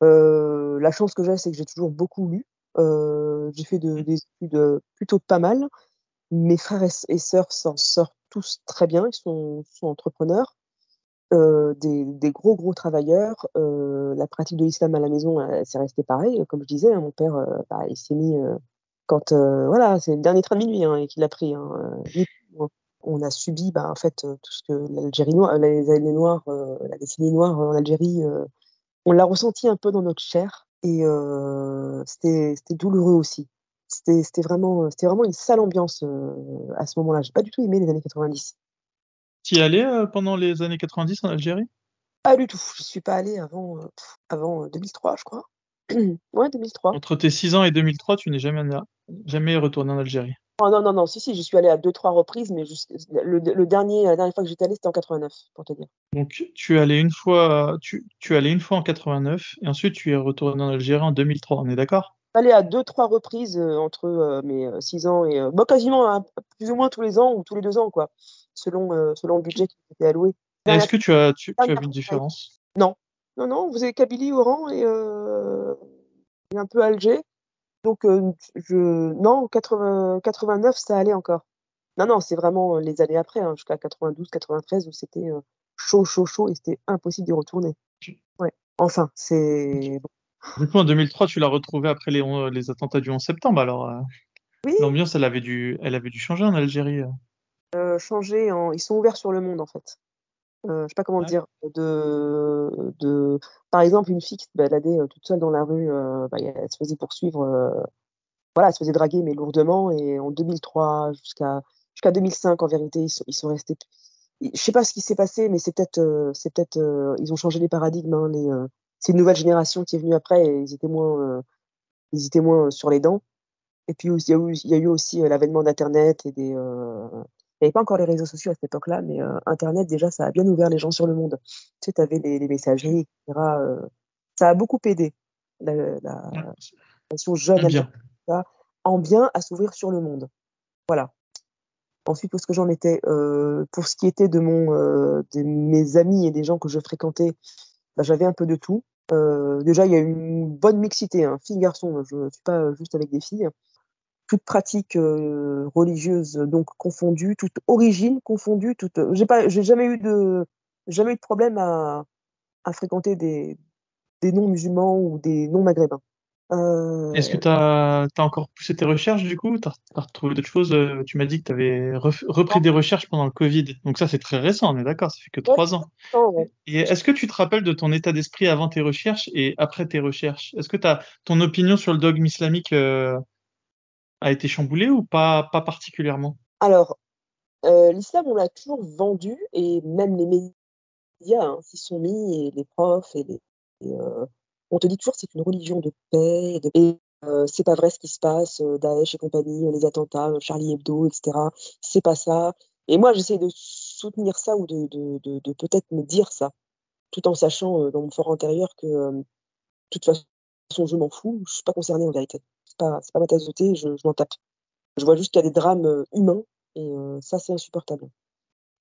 La chance que j'ai, c'est que j'ai toujours beaucoup lu. J'ai fait des études, plutôt pas mal. Mes frères et sœurs s'en sortent tous très bien, ils sont entrepreneurs. Des gros travailleurs. La pratique de l'islam à la maison, c'est resté pareil, comme je disais, hein, mon père, bah, il s'est mis, quand, voilà, c'est le dernier train de minuit, hein, et qu'il a pris, hein, ni plus ni moins. On a subi, bah, en fait, tout ce que l'Algérie noire, les années noires, la décennie noire, en Algérie, on l'a ressenti un peu dans notre chair et c'était douloureux aussi. C'était vraiment une sale ambiance, à ce moment-là. J'ai pas du tout aimé les années 90. Tu y allais pendant les années 90 en Algérie? Pas du tout, je suis pas allée avant 2003, je crois. Ouais, 2003. Entre tes 6 ans et 2003, tu n'es jamais retourné en Algérie. Oh non, non, non, si, si, j'y suis allée à 2-3 reprises, mais la dernière fois que j'étais allée, c'était en 89, pour te dire. Donc, tu es allé une fois, tu es allé une fois en 89 et ensuite tu es retourné en Algérie en 2003, on est d'accord? Allée à 2-3 reprises, entre, mes, 6 ans et bah, quasiment, hein, plus ou moins tous les ans ou tous les 2 ans, quoi, selon le budget qui était alloué. Et Dernière est-ce que tu as dernière vu une fois que j'aille différence? non. Non, non, vous avez Kabylie, Oran et un peu Alger, donc je non, 89, ça allait encore. Non, non, c'est vraiment, les années après, hein, jusqu'à 92-93 où c'était, chaud, chaud, chaud et c'était impossible d'y retourner. Ok. Ouais. Enfin, Ok. c'est bon. Du coup, en 2003, tu l'as retrouvé après les attentats du 11 septembre. Alors, Oui, l'ambiance, elle avait dû changer en Algérie. changer en ils sont ouverts sur le monde, en fait. Je sais pas comment Ouais. dire, de par exemple, une fille qui se baladait, toute seule dans la rue, bah, elle se faisait poursuivre, voilà, elle se faisait draguer, mais lourdement et en 2003 jusqu'à 2005, en vérité, ils sont restés. Je sais pas ce qui s'est passé, mais ils ont changé les paradigmes, hein, c'est une nouvelle génération qui est venue après et ils étaient moins sur les dents. Et puis aussi il y a eu aussi, l'avènement d'internet il y avait pas encore les réseaux sociaux à cette époque-là, mais internet déjà ça a bien ouvert les gens sur le monde. Tu sais, tu avais les messageries et cetera, ça a beaucoup aidé la Ouais, la nation jeune c'est algérienne, bien. en bien à s'ouvrir sur le monde. Voilà. Ensuite, où est-ce que j'en étais? Pour ce qui était de mes amis et des gens que je fréquentais, bah, j'avais un peu de tout. Déjà, il y a une bonne mixité, hein, filles, garçons, je suis pas juste avec des filles. Toutes pratiques, religieuses, donc confondues, toutes origines confondues, j'ai jamais eu de problème à fréquenter des non-musulmans ou des non-maghrébins. Est-ce que Heu, tu as encore poussé tes recherches du coup? Tu as retrouvé d'autres choses? Tu m'as dit que tu avais repris des recherches pendant le Covid. Donc ça, c'est très récent, on est d'accord, ça fait que ouais, 3 ans. ouais. Et est-ce que tu te rappelles de ton état d'esprit avant tes recherches et après tes recherches? Est-ce que ton opinion sur le dogme islamique a été chamboulée ou pas particulièrement? Alors, l'islam, on l'a toujours vendu et même les médias, hein, s'y sont mis et les profs on te dit toujours: «C'est une religion de paix c'est pas vrai ce qui se passe, Daesh et compagnie, les attentats, Charlie Hebdo et cetera. C'est pas ça» et moi, j'essaie de soutenir ça ou de peut-être me dire ça, tout en sachant, dans mon fort intérieur que, de toute façon, je m'en fous, je suis pas concernée en vérité. C'est pas ma tasse de thé, je m'en tape. Je vois juste qu'il y a des drames, humains et ça, c'est insupportable.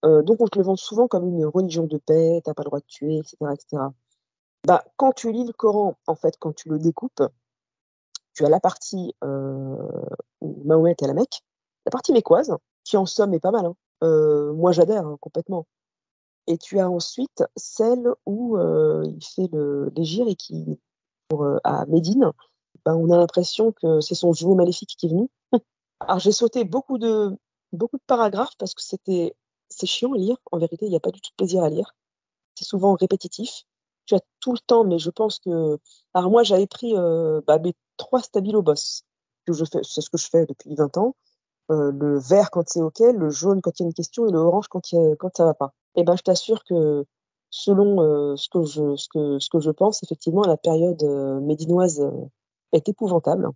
Donc on te le vend souvent comme une religion de paix, tu as pas le droit de tuer et cetera et cetera. Bah, quand tu lis le Coran, en fait, quand tu le découpes, tu as la partie où Mahomet est à la Mecque, la partie mécoise, qui en somme est pas mal, hein. Moi j'adhère, hein, complètement. Et tu as ensuite celle où il fait l'hégire et qui, à Médine, ben, on a l'impression que c'est son jumeau maléfique qui est venu. Alors j'ai sauté beaucoup de paragraphes parce que c'est chiant à lire. En vérité, il n'y a pas du tout de plaisir à lire. C'est souvent répétitif. Tu as tout le temps, mais je pense que. Alors moi, j'avais pris mes 3 stabilo boss. C'est ce que je fais depuis 20 ans. Le vert quand c'est OK, le jaune quand il y a une question et le orange quand ça va pas. Et ben, je t'assure que selon ce que je pense, effectivement, la période médinoise est épouvantable.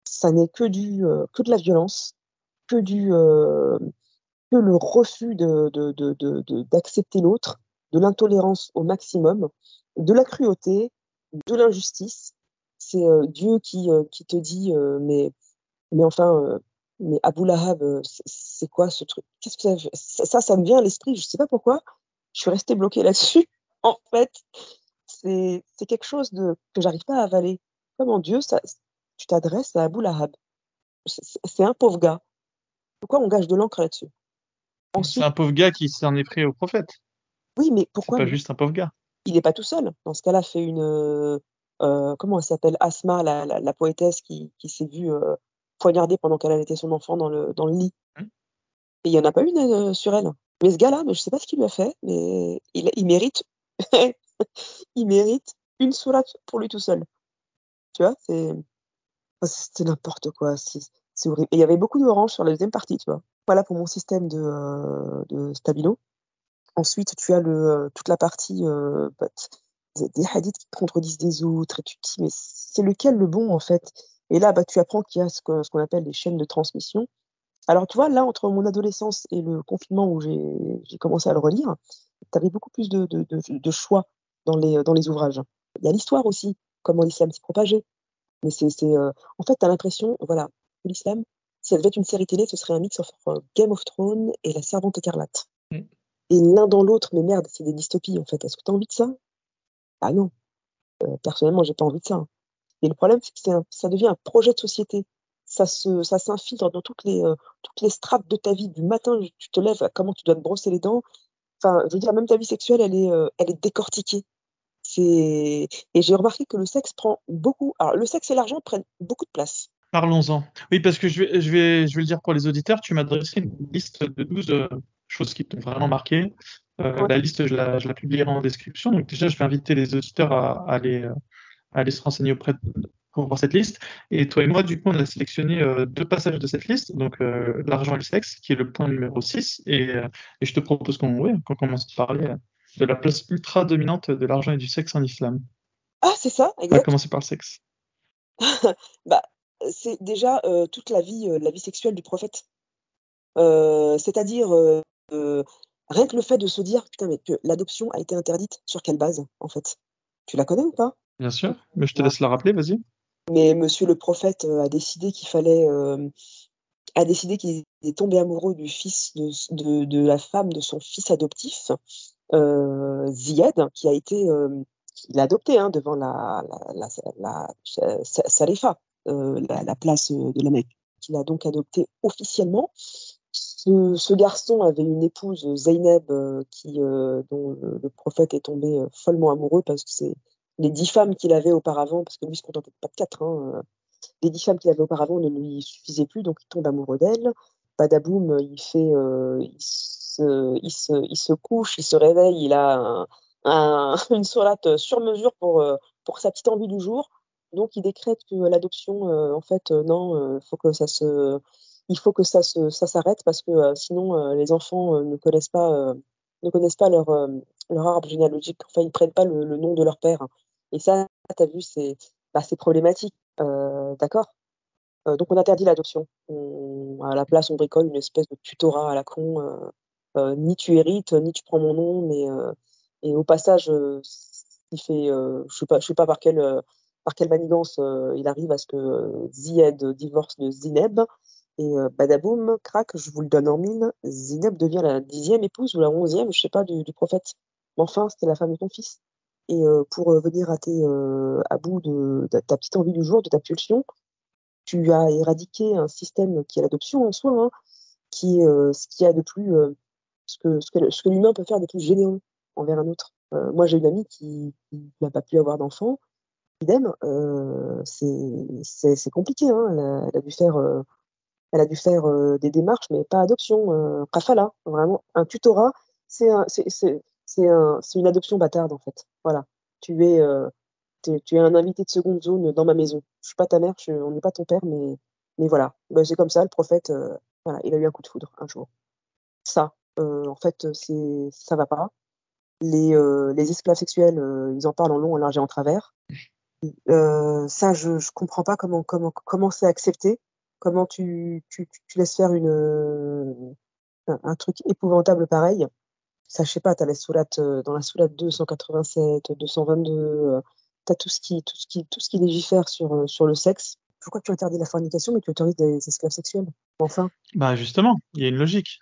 Ça n'est que de la violence, que que le refus d'accepter l'autre, de l'intolérance au maximum, de la cruauté, de l'injustice. C'est Dieu qui te dit mais enfin, mais Abou Lahab, c'est quoi ce truc? Qu'est-ce que ça me vient à l'esprit, je sais pas pourquoi. Je suis restée bloquée là-dessus. En fait, c'est quelque chose que j'arrive pas à avaler. Comment Dieu, tu t'adresses à Abou Lahab. C'est un pauvre gars. Pourquoi on gâche de l'encre là-dessus? C'est Ensuite, un pauvre gars qui s'en est pris au prophète. oui, mais C'est pourquoi pas juste un pauvre gars. il n'est pas tout seul? Dans ce cas-là, fait comment elle s'appelle? Asma, la poétesse qui s'est vue poignarder pendant qu'elle allaitait son enfant dans le lit. Hmm. Et il n'y en a pas une sur elle. Mais ce gars-là, mais je sais pas ce qu'il lui a fait, mais il mérite, il mérite une sourate pour lui tout seul. Tu vois, c'est n'importe quoi. C'est horrible. Et il y avait beaucoup d'orange sur la deuxième partie, tu vois. Voilà pour mon système de stabilo. Ensuite, tu as toute la partie des hadiths qui contredisent des autres, et tu te dis, mais c'est lequel le bon en fait? Et là, tu apprends qu'il y a ce qu'on appelle les chaînes de transmission. Alors, tu vois, là, entre mon adolescence et le confinement où j'ai commencé à le relire, tu avais beaucoup plus de choix dans les ouvrages. Il y a l'histoire aussi, comment l'islam s'est propagé. Mais en fait, tu as l'impression, voilà, que l'islam, si ça devait être une série télé, ce serait un mix entre Game of Thrones et La Servante écarlate. Hmm. Et l'un dans l'autre, mais merde, c'est des dystopies en fait. Est-ce que tu as envie de ça? Ah non, personnellement, j'ai pas envie de ça, hein. Et le problème, c'est que ça devient un projet de société. Ça s'infiltre dans toutes les strates de ta vie. Du matin, tu te lèves, à comment tu dois te brosser les dents. Enfin, je veux dire, même ta vie sexuelle, elle est décortiquée. Et j'ai remarqué que le sexe prend beaucoup. Alors, le sexe et l'argent prennent beaucoup de place. Parlons-en. Oui, parce que je vais le dire pour les auditeurs, tu m'as dressé une liste de 12 choses qui t'ont vraiment marqué. Ouais. La liste, je la publierai en description. Donc déjà, je vais inviter les auditeurs à aller se renseigner pour voir cette liste. Et toi et moi, du coup, on a sélectionné 2 passages de cette liste, donc l'argent et le sexe, qui est le point numéro 6. Et je te propose qu'on commence à parler de la place ultra dominante de l'argent et du sexe en islam. Ah, c'est ça, On va exact. commencer par le sexe. Bah, c'est déjà toute la vie sexuelle du prophète. C'est-à-dire, rien que le fait de se dire: «Putain, mais que l'adoption a été interdite, sur quelle base, en fait?» Tu la connais ou pas? Bien sûr, mais je te Ouais. laisse la rappeler, vas-y. Mais monsieur le prophète, a décidé qu'il est tombé amoureux du fils de la femme de son fils adoptif, Ziyad, qu'il a adopté, hein, devant la Sarifa, la place, de la Mecque, qu'il a donc adopté officiellement. Ce garçon avait une épouse, Zeynep, dont le prophète est tombé follement amoureux parce que c'est les 10 femmes qu'il avait auparavant, parce que lui il se contentait pas de 4, hein, les 10 femmes qu'il avait auparavant ne lui suffisaient plus, donc il tombe amoureux d'elle. Badaboum, il se couche, il se réveille, il a une sourate sur mesure pour sa petite envie du jour. Donc il décrète que l'adoption, en fait, non, il faut que ça s'arrête parce que sinon les enfants ne connaissent pas leur arbre généalogique. Enfin, ils prennent pas le nom de leur père. Et ça, tu as vu, c'est problématique. D'accord. Donc on interdit l'adoption. À la place, on bricole une espèce de tutorat à la con. Ni tu hérites, ni tu prends mon nom, et au passage, il fait, je sais pas par quelle manigance il arrive à ce que Zied divorce de Zineb. Et badaboum, crac, je vous le donne en mille, Zineb devient la 10e épouse ou la 11e, je sais pas, du prophète. Mais enfin, c'était la femme de ton fils. Et pour venir à bout de ta petite envie du jour, de ta pulsion, tu as éradiqué un système qui est l'adoption en soi, hein, qui est ce qu'il y a de plus, ce que l'humain peut faire de plus généreux envers un autre. Moi, j'ai une amie qui n'a pas pu avoir d'enfant, idem, c'est compliqué, hein. Elle a dû faire des démarches, mais pas adoption, kafala, vraiment un tutorat. C'est une adoption bâtarde en fait. Voilà. Tu es un invité de seconde zone dans ma maison. Je suis pas ta mère, on n'est pas ton père, mais voilà. Ben, c'est comme ça, le prophète, voilà, il a eu un coup de foudre un jour. Ça, en fait, ça va pas. Les esclaves sexuels, ils en parlent en long, en large et en travers. Ça, je comprends pas comment c'est accepté, comment tu laisses faire un truc épouvantable pareil. Ça, je sais pas, t'as dans la sourate 287, 222, t'as tout ce qui légifère sur le sexe. Pourquoi tu interdis la fornication, mais tu autorises des esclaves sexuels? Enfin, Bah justement, il y a une logique.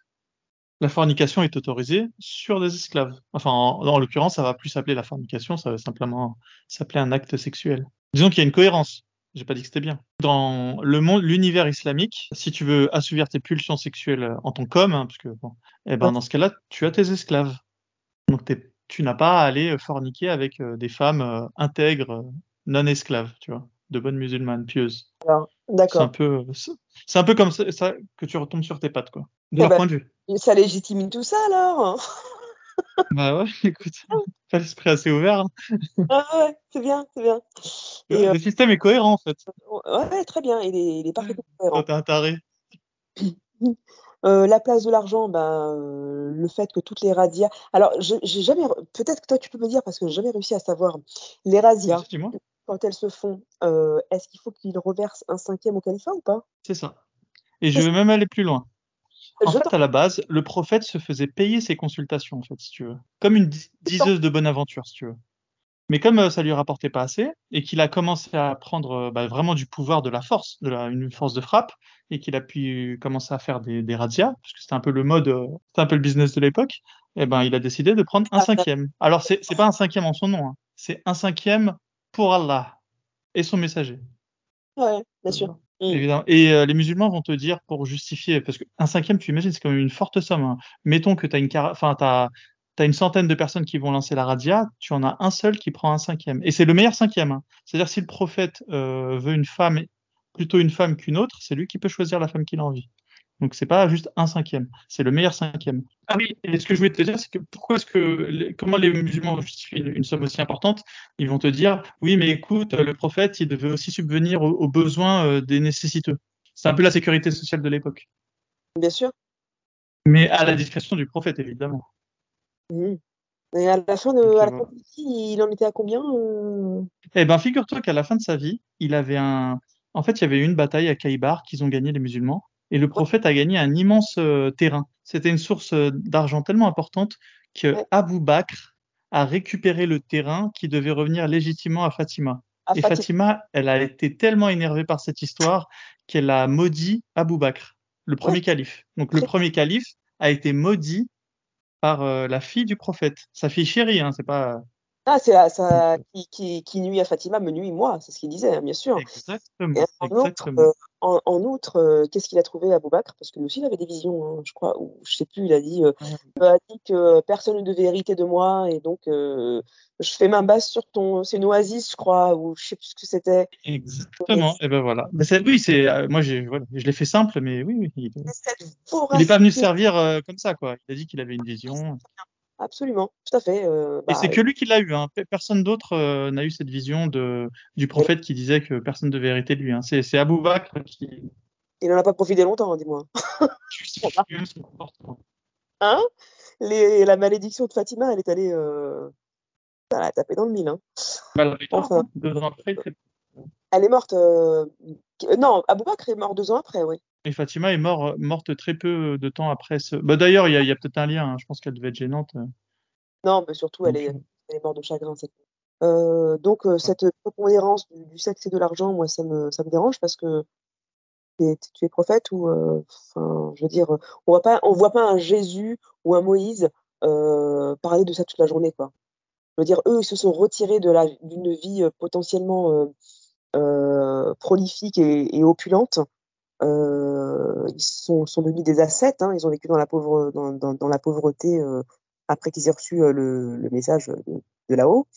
La fornication est autorisée sur des esclaves. Enfin, en l'occurrence, ça va plus s'appeler la fornication, ça va simplement s'appeler un acte sexuel. Disons qu'il y a une cohérence. J'ai pas dit que c'était bien. Dans l'univers islamique, si tu veux assouvir tes pulsions sexuelles en tant qu'homme, hein, parce que bon, eh ben ouais. dans ce cas-là, tu as tes esclaves. Donc tu n'as pas à aller forniquer avec des femmes intègres, non esclaves, tu vois, de bonnes musulmanes pieuses. Alors, C'est un d'accord. peu, c'est un peu comme ça que tu retombes sur tes pattes, quoi. De Eh leur ben, point de vue. ça légitime tout ça alors. Bah ouais, écoute, pas l'esprit assez ouvert, hein. Ah ouais, c'est bien, c'est bien. Tu vois, Et le système est cohérent, en fait. ouais, très bien, il est parfaitement Toi, cohérent. t'es un taré. La place de l'argent, ben, le fait que toutes les razzias, alors j'ai jamais peut-être que toi tu peux me dire parce que j'ai jamais réussi à savoir. Les razzias, Vas-y, dis-moi. quand elles se font, est-ce qu'il faut qu'ils reversent un cinquième au califat ou pas? C'est ça. Et je C'est vais même aller plus loin. En je t'en fait, à la base, le prophète se faisait payer ses consultations, en fait, si tu veux. Comme une prie. diseuse de bonne aventure, si tu veux. Mais comme ça lui rapportait pas assez, et qu'il a commencé à prendre bah, vraiment du pouvoir, de la force, une force de frappe, et qu'il a pu commencer à faire des razzias, parce que c'était un peu le mode, c'était un peu le business de l'époque, et ben il a décidé de prendre un Ah, cinquième. Alors c'est pas un cinquième en son nom, hein. C'est un cinquième pour Allah et son messager. ouais, bien sûr. Mmh. Évidemment. Et les musulmans vont te dire pour justifier, parce qu'un cinquième, tu imagines, c'est quand même une forte somme, hein. Mettons que t'as une centaine de personnes qui vont lancer la radia, tu en as un seul qui prend un cinquième. Et c'est le meilleur cinquième, hein. C'est-à-dire si le prophète veut une femme, plutôt une femme qu'une autre, c'est lui qui peut choisir la femme qu'il a envie. Donc c'est pas juste un cinquième, c'est le meilleur cinquième. Ah oui, et ce que je voulais te dire, c'est que comment les musulmans vont justifier une somme aussi importante? Ils vont te dire, oui, mais écoute, le prophète, il devait aussi subvenir aux besoins des nécessiteux. C'est un peu la sécurité sociale de l'époque. Bien sûr. Mais à la discrétion du prophète, évidemment. Mmh. Et Donc à la fin voilà. de sa vie, il en était à combien, Eh ben, figure-toi qu'à la fin de sa vie, en fait, il y avait eu une bataille à Khaybar qu'ils ont gagné les musulmans, et le Ouais, prophète a gagné un immense terrain. C'était une source d'argent tellement importante que ouais, Abu Bakr a récupéré le terrain qui devait revenir légitimement à Fatima. à Et Fatima. Fatima, elle a été tellement énervée par cette histoire qu'elle a maudit Abu Bakr, le Ouais, premier calife. Donc le très premier calife a été maudit par la fille du prophète, sa fille chérie, hein, c'est pas. c'est ça qui nuit à Fatima me nuit moi, c'est ce qu'il disait, hein, bien sûr. Et Exactement, en outre, exactement. qu'est-ce qu'il a trouvé Abou Bakr? Parce que lui aussi il avait des visions, hein, je crois, ou je sais plus, Ouais. il a dit que personne ne devait hériter de moi et donc je fais ma base sur c'est une oasis, je crois, ou je sais plus ce que c'était. Et Exactement. Et ben voilà. Mais oui, moi voilà, je l'ai fait simple, mais oui, oui, c'est cette il est pas venu voracité, servir comme ça, quoi. Il a dit qu'il avait une vision. absolument, tout à fait. Et c'est que lui qui l'a eu, hein. Personne d'autre n'a eu cette vision du il prophète qui disait que personne ne devait hériter de lui, hein. C'est Abou Bakr qui il en a pas profité longtemps, hein, dis-moi. justifie mieux son comportement. Hein? La malédiction de Fatima, elle est allée, elle a tapé dans le mille, hein. Mal retard, Enfin, hein. 2 ans après, elle est morte. Non, Abou Bakr est mort 2 ans après, oui. et Fatima est morte très peu de temps après ce. Bah d'ailleurs, il y a peut-être un lien, hein. Je pense qu'elle devait être gênante. Non, mais surtout, elle Donc, est morte de chagrin, cette donc ouais. cette prépondérance du sexe et de l'argent, moi, ça me dérange parce que tu es prophète ou enfin, je veux dire, on voit pas un Jésus ou un Moïse, parler de ça toute la journée, quoi. Je veux dire, eux, ils se sont retirés d'une vie potentiellement prolifique et opulente. Ils sont devenus des ascètes, hein, ils ont vécu dans la pauvreté après qu'ils aient reçu le message de là-haut.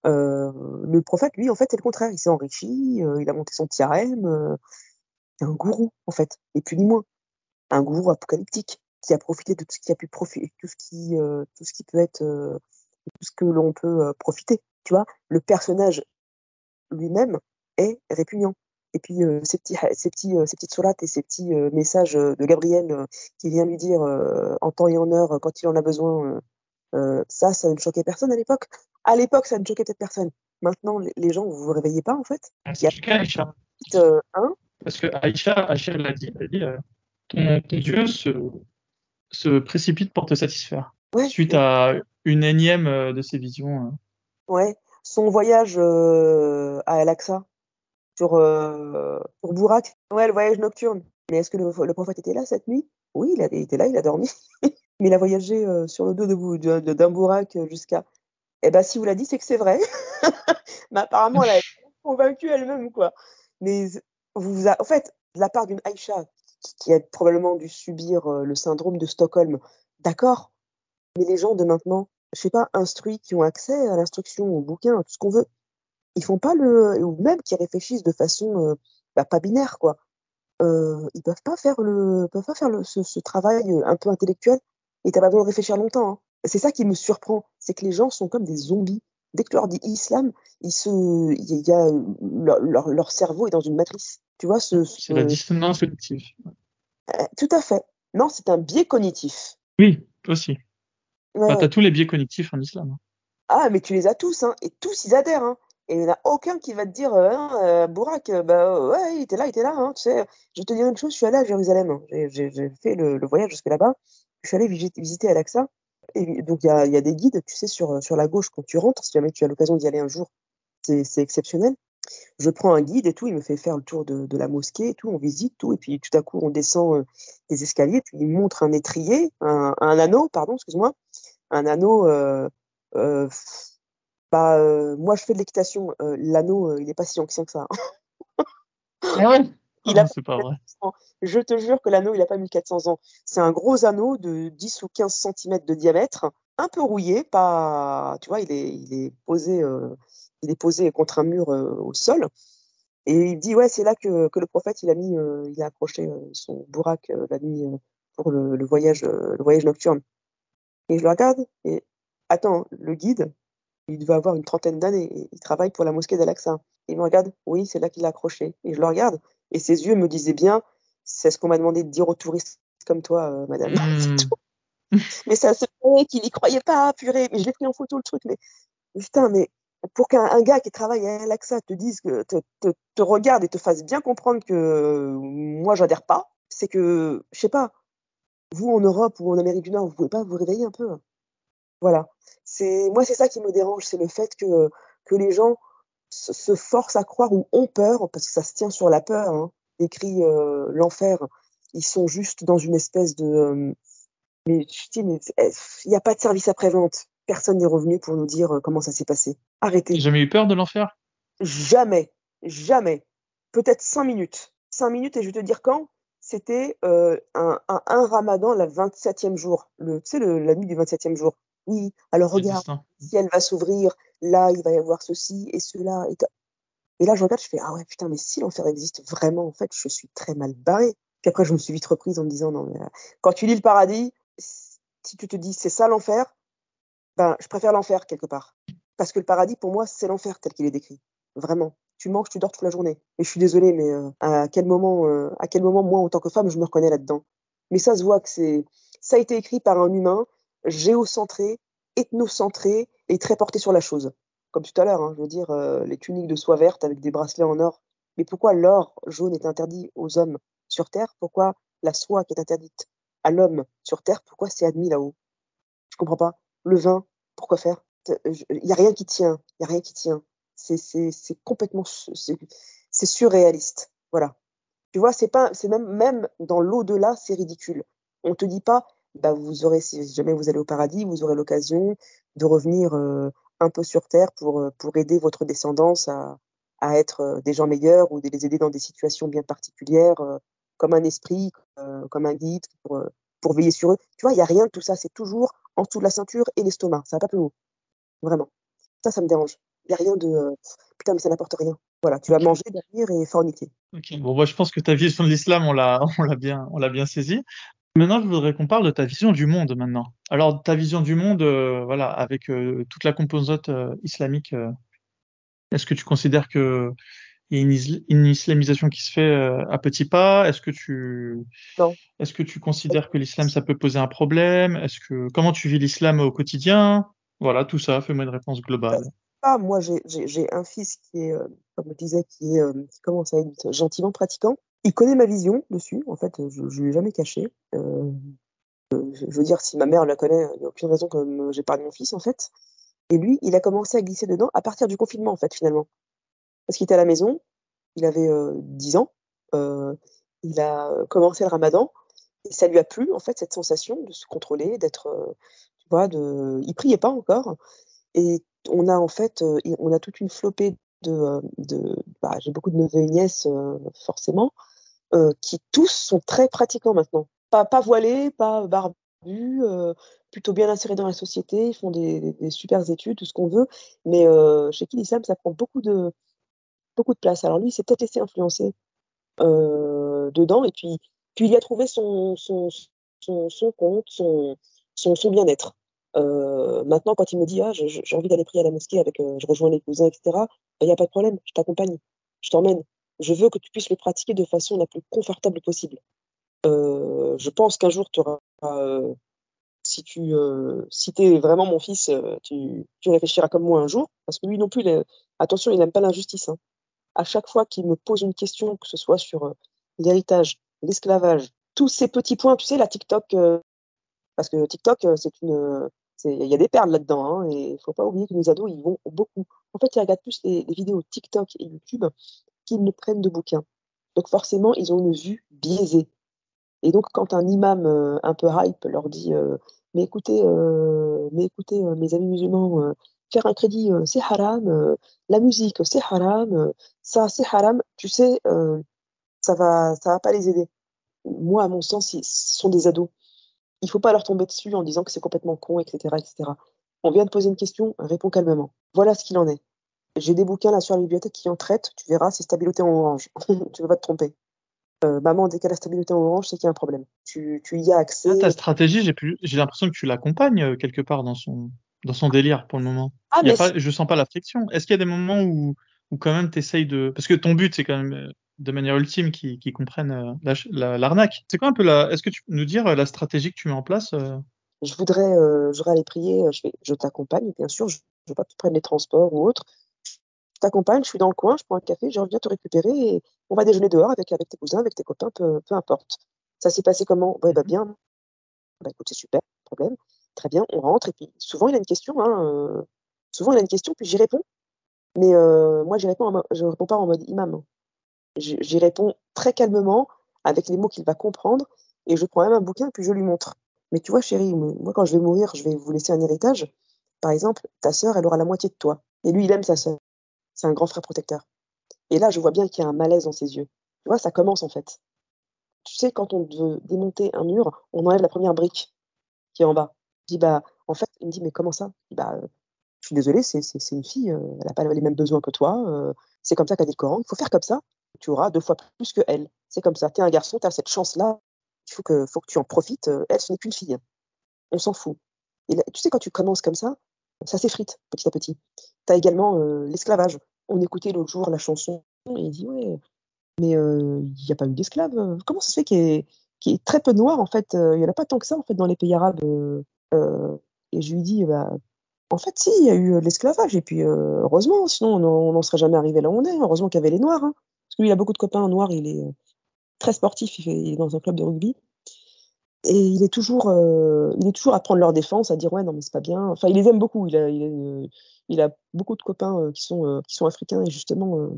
Le prophète, lui, en fait, c'est le contraire. Il s'est enrichi, il a monté son tiarem. C'est un gourou, en fait, et plus ni moins. Un gourou apocalyptique qui a profité de tout ce qui a pu profiter, tout ce qui peut être, tout ce que l'on peut profiter. Tu vois, le personnage lui-même est répugnant. Et puis ces petites sourates et ces petits messages de Gabriel qui vient lui dire en temps et en heure quand il en a besoin, ça ne choquait personne à l'époque. À l'époque, ça ne choquait peut-être personne. Maintenant, les gens, vous vous réveillez pas en fait. C'est le cas, Aïcha. Hein. Parce que Aïcha l'a dit, ton Dieu se précipite pour te satisfaire. Ouais, Suite à une énième de ses visions. ouais. Son voyage à Al-Aqsa pour Bourak. Ouais, le voyage nocturne. Mais est-ce que le prophète était là cette nuit? Oui, il était là, il a dormi. Mais il a voyagé sur le dos d'un Bourak jusqu'à. Eh ben, si vous l'a dit, c'est que c'est vrai. Mais apparemment, elle a été convaincue elle-même, quoi. Mais en fait, de la part d'une Aïcha qui a probablement dû subir le syndrome de Stockholm, d'accord, mais les gens de maintenant, je sais pas, instruits, qui ont accès à l'instruction, au bouquin, à tout ce qu'on veut, ils font pas ou même qui réfléchissent de façon pas binaire, quoi. Ils peuvent pas faire ce travail un peu intellectuel et t'as pas besoin de réfléchir longtemps, hein. C'est ça qui me surprend, c'est que les gens sont comme des zombies. Dès que tu leur dis islam, il y a leur cerveau est dans une matrice. Tu vois, C'est la dissonance cognitive. tout à fait. Non, c'est un biais cognitif. Oui, aussi. Ouais, Bah, ouais. t'as tous les biais cognitifs en islam. Ah, mais tu les as tous, hein, et tous ils adhèrent, hein. Et il n'y en a aucun qui va te dire, Bourak, bah ouais, il était là, hein, tu sais. Je vais te dire une chose, je suis allé à Jérusalem, hein. J'ai fait le voyage jusque là-bas. Je suis allé visiter Al-Aqsa. Et donc il y a des guides, tu sais, sur la gauche quand tu rentres, si jamais tu as l'occasion d'y aller un jour, c'est exceptionnel. Je prends un guide et tout, il me fait faire le tour de la mosquée et tout, on visite tout, et puis tout à coup on descend des escaliers, puis il me montre un étrier, un anneau, pardon, excuse-moi, un anneau. Euh, Moi, je fais de l'équitation. L'anneau, il n'est pas si ancien que ça. Ah ouais? Il a Ah, pas c'est pas vrai. 1400 ans. Je te jure que l'anneau, il n'a pas 1400 ans. C'est un gros anneau de 10 ou 15 centimètres de diamètre, un peu rouillé, pas, tu vois, il est posé contre un mur au sol. Et il dit, ouais, c'est là que le prophète, il a accroché son bourak la nuit pour le voyage nocturne. Et je le regarde et attends, le guide, il devait avoir une trentaine d'années. Et il travaille pour la mosquée d'Al-Aqsa. Il me regarde, oui, c'est là qu'il a accroché. Et je le regarde. Et ses yeux me disaient bien, c'est ce qu'on m'a demandé de dire aux touristes comme toi, madame. Hmm. Mais ça se fait qu'il y croyait pas, purée. Mais je l'ai pris en photo, le truc. Mais putain, mais pour qu'un gars qui travaille à Al-Aqsa te dise te regarde et te fasse bien comprendre que moi, j'adhère pas, c'est que, je sais pas, vous en Europe ou en Amérique du Nord, vous pouvez pas vous réveiller un peu, hein. Voilà. Moi, c'est ça qui me dérange, c'est le fait que les gens se forcent à croire ou ont peur, parce que ça se tient sur la peur, hein, écrit l'enfer. Ils sont juste dans une espèce de. Mais je dis, mais il n'y a pas de service après-vente. Personne n'est revenu pour nous dire comment ça s'est passé. J'ai Arrêtez. jamais eu peur de l'enfer? Jamais. Jamais. Peut-être 5 minutes. 5 minutes, et je vais te dire quand. C'était un ramadan, le 27e jour. Tu sais, la nuit du 27e jour. Oui, alors C'est regarde, distinct. le ciel va s'ouvrir, là, il va y avoir ceci et cela. Et là, je regarde, je fais, ah ouais, putain, mais si l'enfer existe vraiment, en fait, je suis très mal barrée. Puis après, je me suis vite reprise en me disant, non, mais quand tu lis le paradis, si tu te dis, c'est ça l'enfer, ben, je préfère l'enfer quelque part. Parce que le paradis, pour moi, c'est l'enfer tel qu'il est décrit. Vraiment. Tu manges, tu dors toute la journée. Et je suis désolée, mais à quel moment, moi, en tant que femme, je me reconnais là-dedans. Mais ça se voit que ça a été écrit par un humain géocentré, ethnocentré et très porté sur la chose. Comme tout à l'heure, hein, je veux dire, les tuniques de soie verte avec des bracelets en or. Mais pourquoi l'or jaune est interdit aux hommes sur Terre? Pourquoi la soie qui est interdite à l'homme sur Terre, pourquoi c'est admis là-haut? Je comprends pas. Le vin, pourquoi faire? Il n'y a rien qui tient. Il n'y a rien qui tient. C'est complètement. C'est surréaliste. Voilà. Tu vois, c'est même dans l'au-delà, c'est ridicule. On ne te dit pas, bah, si jamais vous allez au paradis, vous aurez l'occasion de revenir un peu sur terre pour aider votre descendance à être des gens meilleurs ou de les aider dans des situations bien particulières, comme un esprit, comme un guide pour veiller sur eux. Tu vois, il y a rien de tout ça, c'est toujours en dessous de la ceinture et l'estomac, ça va pas plus haut, vraiment. Ça me dérange. Il y a rien de, putain mais ça n'apporte rien. Voilà, tu vas Ok. manger, dormir et forniquer. Ok. Bon, moi, je pense que ta vision de l'islam, on l'a bien saisi. Maintenant, je voudrais qu'on parle de ta vision du monde maintenant. Alors, ta vision du monde, voilà, avec toute la composante islamique, est-ce que tu considères que il y a une islamisation qui se fait à petits pas? Non. Est-ce que tu considères que l'islam, ça peut poser un problème? Comment tu vis l'islam au quotidien? Voilà, tout ça, fais-moi une réponse Bah, globale. moi j'ai un fils qui est, comme je disais, qui commence à être gentiment pratiquant. Il connaît ma vision dessus, en fait, je lui ai jamais caché. Je veux dire, si ma mère la connaît, il y a aucune raison que j'épargne mon fils, en fait. Et lui, il a commencé à glisser dedans à partir du confinement, en fait, finalement. Parce qu'il était à la maison, il avait 10 ans, il a commencé le ramadan, et ça lui a plu, en fait, cette sensation de se contrôler, d'être, tu vois, il priait pas encore, et on a en fait, on a toute une flopée j'ai beaucoup de neveux et nièces, forcément, qui tous sont très pratiquants maintenant. Pas voilés, pas barbus, plutôt bien insérés dans la société, ils font des supers études, tout ce qu'on veut, mais chez qui l'islam, ça prend beaucoup de place. Alors lui, il s'est peut-être laissé influencer, dedans, et puis il y a trouvé son compte, son bien-être. Maintenant, quand il me dit: «Ah, j'ai envie d'aller prier à la mosquée avec, je rejoins les cousins et cetera», bah, il y a pas de problème, je t'accompagne, je t'emmène. Je veux que tu puisses le pratiquer de façon la plus confortable possible. Je pense qu'un jour tu auras, si tu es vraiment mon fils, tu réfléchiras comme moi un jour, parce que lui non plus, attention, il n'aime pas l'injustice, hein. À chaque fois qu'il me pose une question, que ce soit sur, l'héritage, l'esclavage, tous ces petits points, tu sais la TikTok, parce que TikTok, il y a des perles là-dedans, hein, et il faut pas oublier que nos ados, ils vont beaucoup. En fait, ils regardent plus les vidéos TikTok et YouTube qu'ils ne prennent de bouquins. Donc forcément, ils ont une vue biaisée, et donc quand un imam, un peu hype leur dit, mais écoutez, mes amis musulmans, faire un crédit, c'est haram, la musique, c'est haram, ça, c'est haram, tu sais, ça va pas les aider. Moi, à mon sens, ce sont des ados. Il faut pas leur tomber dessus en disant que c'est complètement con, et cetera, et cetera. On vient de poser une question, réponds calmement. Voilà ce qu'il en est. J'ai des bouquins là sur la bibliothèque qui en traitent, tu verras, c'est stabilité en orange. Tu vas pas te tromper. Maman, dès qu'elle a stabilité en orange, c'est qu'il y a un problème. Tu y as Ah, ta accès. stratégie, j'ai l'impression que tu l'accompagnes quelque part dans son délire pour le moment. Ah, Il y a mais pas, je sens pas la friction. Est-ce qu'il y a des moments où quand même t'essayes parce que ton but, c'est quand même de manière ultime qu'ils comprennent l'arnaque. C'est quoi un peu est-ce que tu peux nous dire la stratégie que tu mets en place? j'aurais à les prier, je t'accompagne, bien sûr, je veux pas que tu prennes les transports ou autre. Je t'accompagne, je suis dans le coin, je prends un café, je reviens te récupérer et on va déjeuner dehors avec tes cousins, avec tes copains, peu importe. Ça s'est passé comment? Ouais, bah, Mhm. bien. Bah, écoute, c'est super, pas de problème. Très bien, on rentre, et puis souvent il a une question, hein, souvent il a une question, puis j'y réponds. Mais moi je réponds pas en mode imam, hein. J'y réponds très calmement, avec les mots qu'il va comprendre, et je prends même un bouquin, puis je lui montre. Mais tu vois chérie, moi quand je vais mourir, je vais vous laisser un héritage. Par exemple, ta sœur, elle aura la moitié de toi. Et lui, il aime sa sœur. C'est un grand frère protecteur. Et là, je vois bien qu'il y a un malaise dans ses yeux. Tu vois, ça commence en fait. Tu sais, quand on veut démonter un mur, on enlève la première brique qui est en bas. Je dis: «Bah, en fait», il me dit: «Mais comment ça?» Je dis: «Bah, je suis désolée, c'est une fille, elle a pas les mêmes besoins que toi, c'est comme ça qu'a dit le Coran, il faut faire comme ça, tu auras 2 fois plus qu'elle. C'est comme ça, tu es un garçon, tu as cette chance-là, il faut que tu en profites, elle, ce n'est qu'une fille, on s'en fout». Et là, tu sais, quand tu commences comme ça s'effrite petit à petit. Tu as également, l'esclavage. On écoutait l'autre jour la chanson, et il dit: «Ouais, mais il y a pas eu d'esclaves, comment ça se fait qu'il y ait très peu de noirs, en fait, il y en a pas tant que ça, en fait, dans les pays arabes?» heu et je lui dis: «Bah, en fait, si, il y a eu, de l'esclavage, et puis, heureusement, sinon on n'en serait jamais arrivé là où on est. Heureusement qu'il y avait les noirs, hein». Parce que lui, il a beaucoup de copains noirs, il est, très sportif, il est dans un club de rugby, et il est toujours à prendre leur défense, à dire: «Ouais, non, mais c'est pas bien». Enfin, il les aime beaucoup, il a beaucoup de copains, qui sont africains, et justement,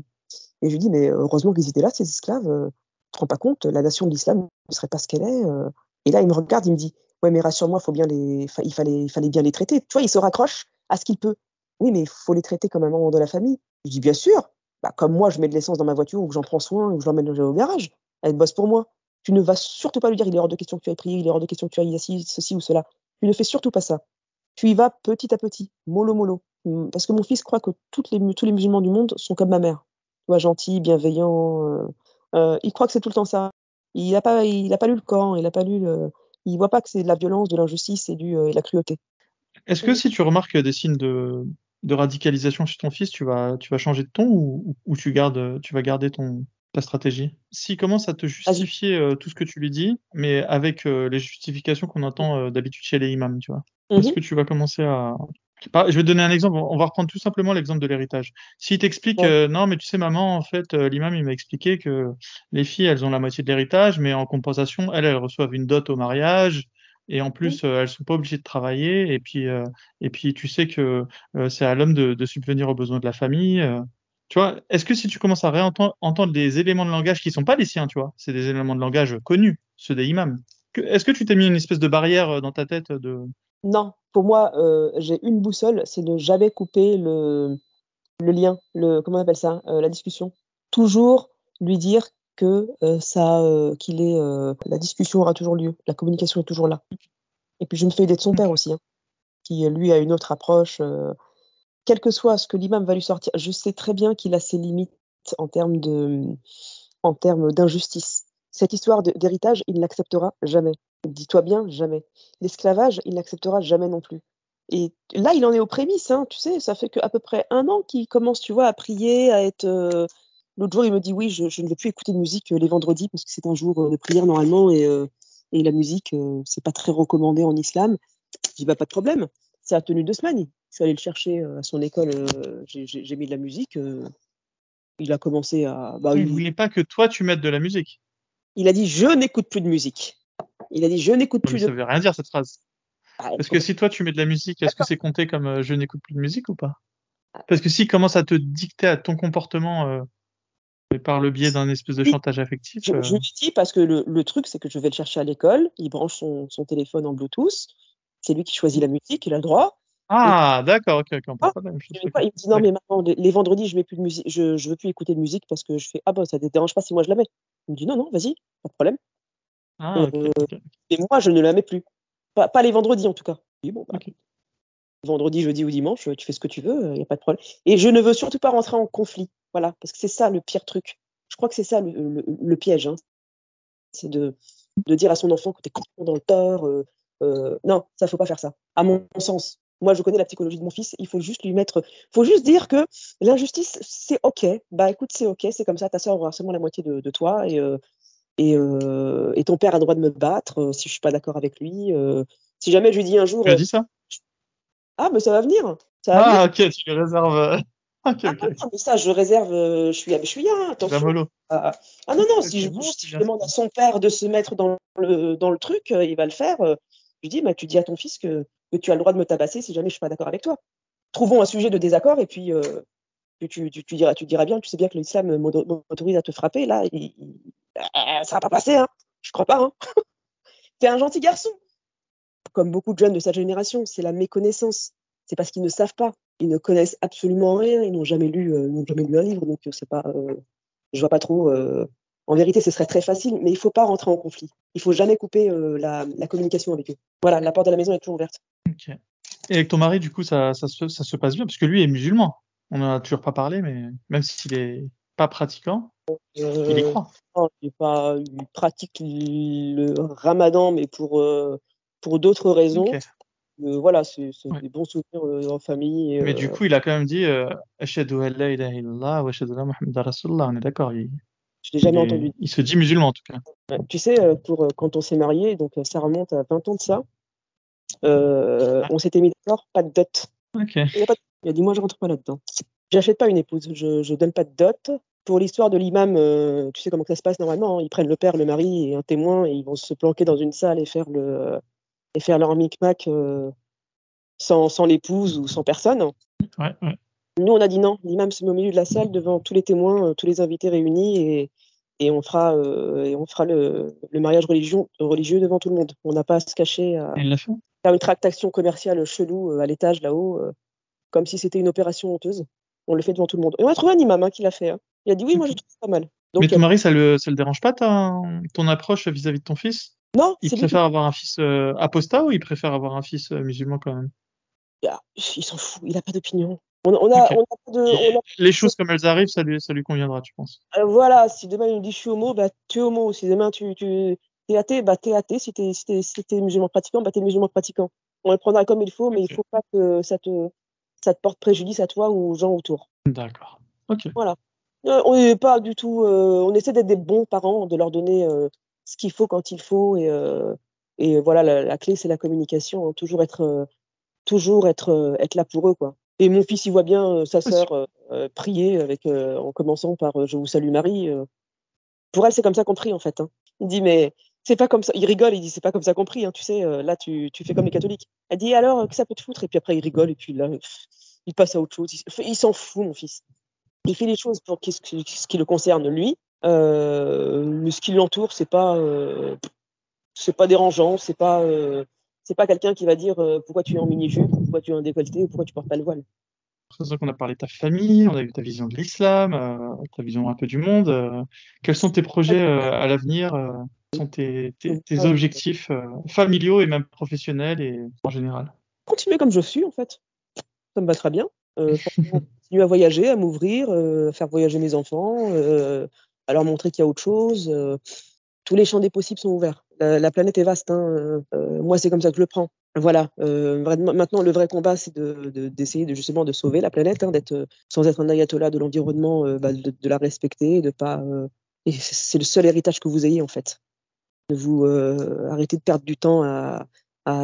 et je lui dis: «Mais heureusement qu'ils étaient là, ces esclaves, tu te rends pas compte, la nation de l'islam ne serait pas ce qu'elle est», et là, il me regarde, il me dit: «Ouais, mais rassure-moi, faut bien les enfin, il fallait bien les traiter». Tu vois, il se raccroche à ce qu'il peut. Oui, mais il faut les traiter comme un membre de la famille. Je dis, bien sûr. Bah, comme moi, je mets de l'essence dans ma voiture ou que j'en prends soin ou que je l'emmène au garage. Elle bosse pour moi. Tu ne vas surtout pas lui dire, il est hors de question que tu ailles prier, il est hors de question que tu ailles ceci ou cela. Tu ne fais surtout pas ça. Tu y vas petit à petit, mollo mollo. Parce que mon fils croit que tous les musulmans du monde sont comme ma mère. Tu vois, gentils, bienveillants. Il croit que c'est tout le temps ça. Il a pas lu le Coran, il voit pas que c'est de la violence, de l'injustice et de la cruauté. Est-ce que si tu remarques des signes de radicalisation chez ton fils, tu vas changer de ton ou tu vas garder ta stratégie? S'il commence à te Vas-y. justifier tout ce que tu lui dis, mais avec les justifications qu'on entend d'habitude chez les imams, tu vois, est-ce Mhm. que tu vas commencer à... Je vais te donner un exemple, on va reprendre tout simplement l'exemple de l'héritage. S'il t'explique, Ouais. non, mais tu sais, maman, en fait, l'imam, il m'a expliqué que les filles, elles ont la moitié de l'héritage, mais en compensation, elles reçoivent une dot au mariage. Et en Mhm. plus, elles sont pas obligées de travailler. Et puis, tu sais que c'est à l'homme de subvenir aux besoins de la famille. Tu vois, est-ce que si tu commences à entendre des éléments de langage qui sont pas les siens, tu vois, c'est des éléments de langage connus, ceux des imams. Est-ce que tu t'es mis une espèce de barrière dans ta tête de... Non, pour moi, j'ai une boussole, c'est de jamais couper le lien, comment on appelle ça, la discussion. Toujours lui dire que la discussion aura toujours lieu, la communication est toujours là. Et puis je me fais aider de son père Ok. aussi, hein, qui lui a une autre approche. Quel que soit ce que l'imam va lui sortir, je sais très bien qu'il a ses limites en termes en termes d'injustice. Cette histoire d'héritage, il ne l'acceptera jamais. Dis-toi bien, jamais. L'esclavage, il n'acceptera jamais non plus. Et là, il en est aux prémices, hein, tu sais, ça fait qu'à peu près 1 an qu'il commence, tu vois, à prier, à être... L'autre jour, il me dit, oui, je ne veux plus écouter de musique les vendredis parce que c'est un jour de prière normalement et la musique, c'est pas très recommandé en islam. Je dis, bah, pas de problème. Ça a tenu 2 semaines. Je suis allée le chercher à son école, j'ai mis de la musique. Il a commencé à... Bah, Il voulait pas que toi, tu mettes de la musique. il a dit, je n'écoute plus de musique. Il a dit, je n'écoute Non, mais plus de... ça veut rien dire, cette phrase. Ah, Parce que si toi, tu mets de la musique, est-ce que d'accord. c'est compté comme je n'écoute plus de musique ou pas? Parce que s'il commence à te dicter à ton comportement par le biais d'un espèce de Oui, chantage affectif, je lui dis parce que le truc, c'est que je vais le chercher à l'école, il branche son téléphone en Bluetooth, c'est lui qui choisit la musique, il a le droit. Et ah, d'accord, ok, ok, on parle ah, pas de la même chose. je mets Ok, pas, il me dit non mais d'accord. maman, les vendredis je mets plus de musique, je veux plus écouter de musique parce que je fais ah bah ça te dérange pas si moi je la mets. Il me dit non non vas-y, pas de problème. Ah, Euh, ok, ok, et moi je ne la mets plus, pas les vendredis en tout cas. Je dis bon bah ok. vendredi, jeudi ou dimanche, tu fais ce que tu veux, il y a pas de problème. Et je ne veux surtout pas rentrer en conflit, voilà, parce que c'est ça le pire truc. Je crois que c'est ça le piège, hein. C'est de dire à son enfant que tu es complètement dans le tort. Non, ça faut pas faire ça, à mon sens. Moi, je connais la psychologie de mon fils. Il faut juste faut juste dire que l'injustice, c'est ok. Bah écoute, c'est ok, c'est comme ça. Ta sœur aura seulement la moitié de toi et ton père a le droit de me battre si je suis pas d'accord avec lui. Si jamais je lui dis un jour, Tu as dit ça? ah mais ça va venir, ça va venir. Ah, ok, tu le réserves. Ok, Ah ok, non, ok. non, mais ça, je réserve. Je suis là, Tu vas attention. mollo. Ah, non, Ok, non, ok, non, c'est si je bien. demande à son père de se mettre dans le truc, il va le faire. Je lui dis, bah, tu dis à ton fils que tu as le droit de me tabasser si jamais je suis pas d'accord avec toi. Trouvons un sujet de désaccord et puis tu diras bien, tu sais bien que l'islam m'autorise à te frapper. Là, ça va pas passer, hein. Je crois pas, hein. T'es un gentil garçon. Comme beaucoup de jeunes de sa génération, c'est la méconnaissance. C'est parce qu'ils ne savent pas. Ils ne connaissent absolument rien. Ils n'ont jamais lu un livre, donc c'est pas. Je vois pas trop. En vérité, ce serait très facile, mais il faut pas rentrer en conflit. Il faut jamais couper la communication avec eux. Voilà, la porte de la maison est toujours ouverte. Ok. Et avec ton mari, du coup, ça se passe bien, parce que lui est musulman. On en a toujours pas parlé, mais même s'il est pas pratiquant, il y Euh, croit. non, il pratique le Ramadan, mais pour d'autres raisons. Ok. Voilà, c'est Ouais. des bons souvenirs en famille. Mais du coup, il a quand même dit Ashhadu an la ilaha illallah wa ashhadu anna Muhammadan Rasulullah. On est d'accord. Je l'ai jamais entendu. Il se dit musulman en tout cas. Tu sais, quand on s'est mariés, donc ça remonte à 20 ans de ça, Ah, on s'était mis d'accord, pas de dot. ok. Il a dit, moi, je rentre pas là-dedans. J'achète pas une épouse, je donne pas de dot. Pour l'histoire de l'imam, tu sais comment ça se passe normalement, hein. Ils prennent le père, le mari et un témoin et ils vont se planquer dans une salle et faire leur micmac sans l'épouse ou sans personne. Ouais, ouais. Nous, on a dit non. L'imam se met au milieu de la salle devant tous les témoins, tous les invités réunis et on fera le mariage religieux devant tout le monde. On n'a pas à se cacher, à Et il l'a fait. faire une tractation commerciale chelou à l'étage là-haut. comme si c'était une opération honteuse. On le fait devant tout le monde. Et on a trouvé un imam qui l'a fait. Hein. Il a dit oui, moi je Ok. trouve ça pas mal. Mais Donc, ton mari, ça le dérange pas ton approche vis-à-vis de ton fils? non, Il c'est lui qui. préfère avoir un fils apostat ou il préfère avoir un fils musulman quand même? Il s'en fout, il n'a pas d'opinion. On a, Ok. on a pas de. On a- Les choses comme elles arrivent, ça lui conviendra, tu penses? voilà, si demain il me dit je suis homo, bah tu es homo. Si demain tu es athée, bah t'es athée. Si t'es musulman pratiquant, bah t'es musulman pratiquant. On le prendra comme il faut, mais il Ok. faut pas que ça te porte préjudice à toi ou aux gens autour. D'accord. Ok. Voilà. On n'est pas du tout. On essaie d'être des bons parents, de leur donner ce qu'il faut quand il faut. Et voilà, la clé, c'est la communication. Hein. Toujours être là pour eux, quoi. Et mon fils, il voit bien sa Ouais, super. sœur prier en commençant par Je vous salue Marie. Pour elle, c'est comme ça qu'on prie, en fait. Hein. Il dit, mais c'est pas comme ça. Il rigole, il dit, c'est pas comme ça qu'on prie. Hein. Tu sais, là, tu fais comme les catholiques. Elle dit, alors, que ça peut te foutre? Et puis après, il rigole, et puis là, il passe à autre chose. Il s'en fout, mon fils. Il fait les choses pour ce qui le concerne, lui. Mais ce qui l'entoure, c'est pas dérangeant, c'est pas quelqu'un qui va dire pourquoi tu es en mini-jupe, pourquoi tu es en décolleté, ou pourquoi tu portes pas le voile. C'est pour ça qu'on a parlé de ta famille, on a vu ta vision de l'islam, ta vision un peu du monde. Quels sont tes projets à l'avenir? Quels sont tes Moi, objectifs familiaux et même professionnels et en général? continuer comme je suis, en fait. Ça me va très bien. Forcément, continuer à voyager, à m'ouvrir, à faire voyager mes enfants, à leur montrer qu'il y a autre chose. Tous les champs des possibles sont ouverts. La planète est vaste. Hein, moi, c'est comme ça que je le prends. Voilà. Maintenant, le vrai combat, c'est d'essayer justement de sauver la planète, hein, sans être un ayatollah de l'environnement, de la respecter, de pas. Et c'est le seul héritage que vous ayez en fait. De vous arrêter de perdre du temps à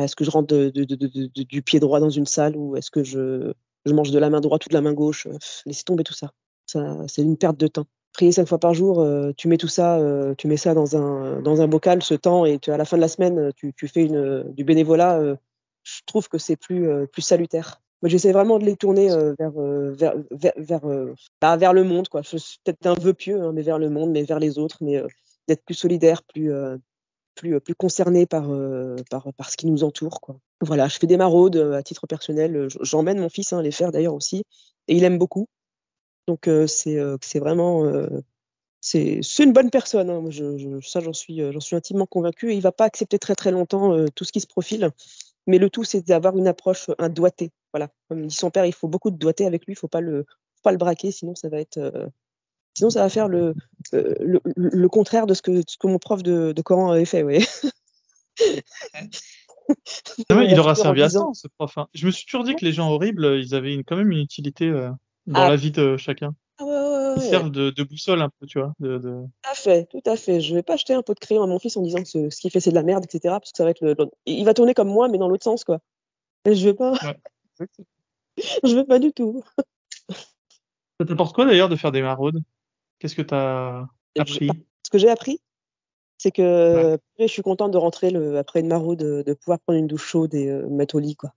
est-ce que je rentre du pied droit dans une salle ou est-ce que je mange de la main droite ou de la main gauche. Laissez tomber tout ça. C'est une perte de temps. Prier 5 fois par jour, tu mets tout ça, tu mets ça dans un bocal, ce temps, et à la fin de la semaine, tu fais du bénévolat. Je trouve que c'est plus salutaire. Moi, j'essaie vraiment de les tourner vers le monde, quoi. C'est peut-être un vœu pieux, hein, mais vers le monde, mais vers les autres, mais d'être plus solidaire, plus concerné par ce qui nous entoure, quoi. Voilà, je fais des maraudes à titre personnel. J'emmène mon fils les faire d'ailleurs aussi, et il aime beaucoup. Donc c'est vraiment c'est une bonne personne. Hein. Moi, ça j'en suis intimement convaincue. Et il va pas accepter très très longtemps tout ce qui se profile. Mais le tout, c'est d'avoir une approche, un doigté. Voilà, comme dit son père, il faut beaucoup de doigté avec lui. Faut pas le braquer, sinon ça va faire le contraire de ce que mon prof de Coran avait fait. Oui. Ouais, Il il va aura finir en servi à ça, disant ce prof. Hein. Je me suis toujours dit que les gens horribles, ils avaient quand même une utilité dans ah, la vie de chacun. ouais, ouais, Ils ouais, ouais. servent de boussole un peu, tu vois. Tout à fait, tout à fait. Je vais pas acheter un pot de crayon à mon fils en disant que ce qu'il fait c'est de la merde, etc. Parce que ça va être il va tourner comme moi, mais dans l'autre sens, quoi. Et je veux pas, Ouais. je veux pas du tout. Ça t'apporte quoi d'ailleurs de faire des maraudes? Qu'est-ce que t'as appris? Ce que j'ai appris, c'est Ouais. que après, je suis contente de rentrer après une maraude, de pouvoir prendre une douche chaude et me mettre au lit, quoi.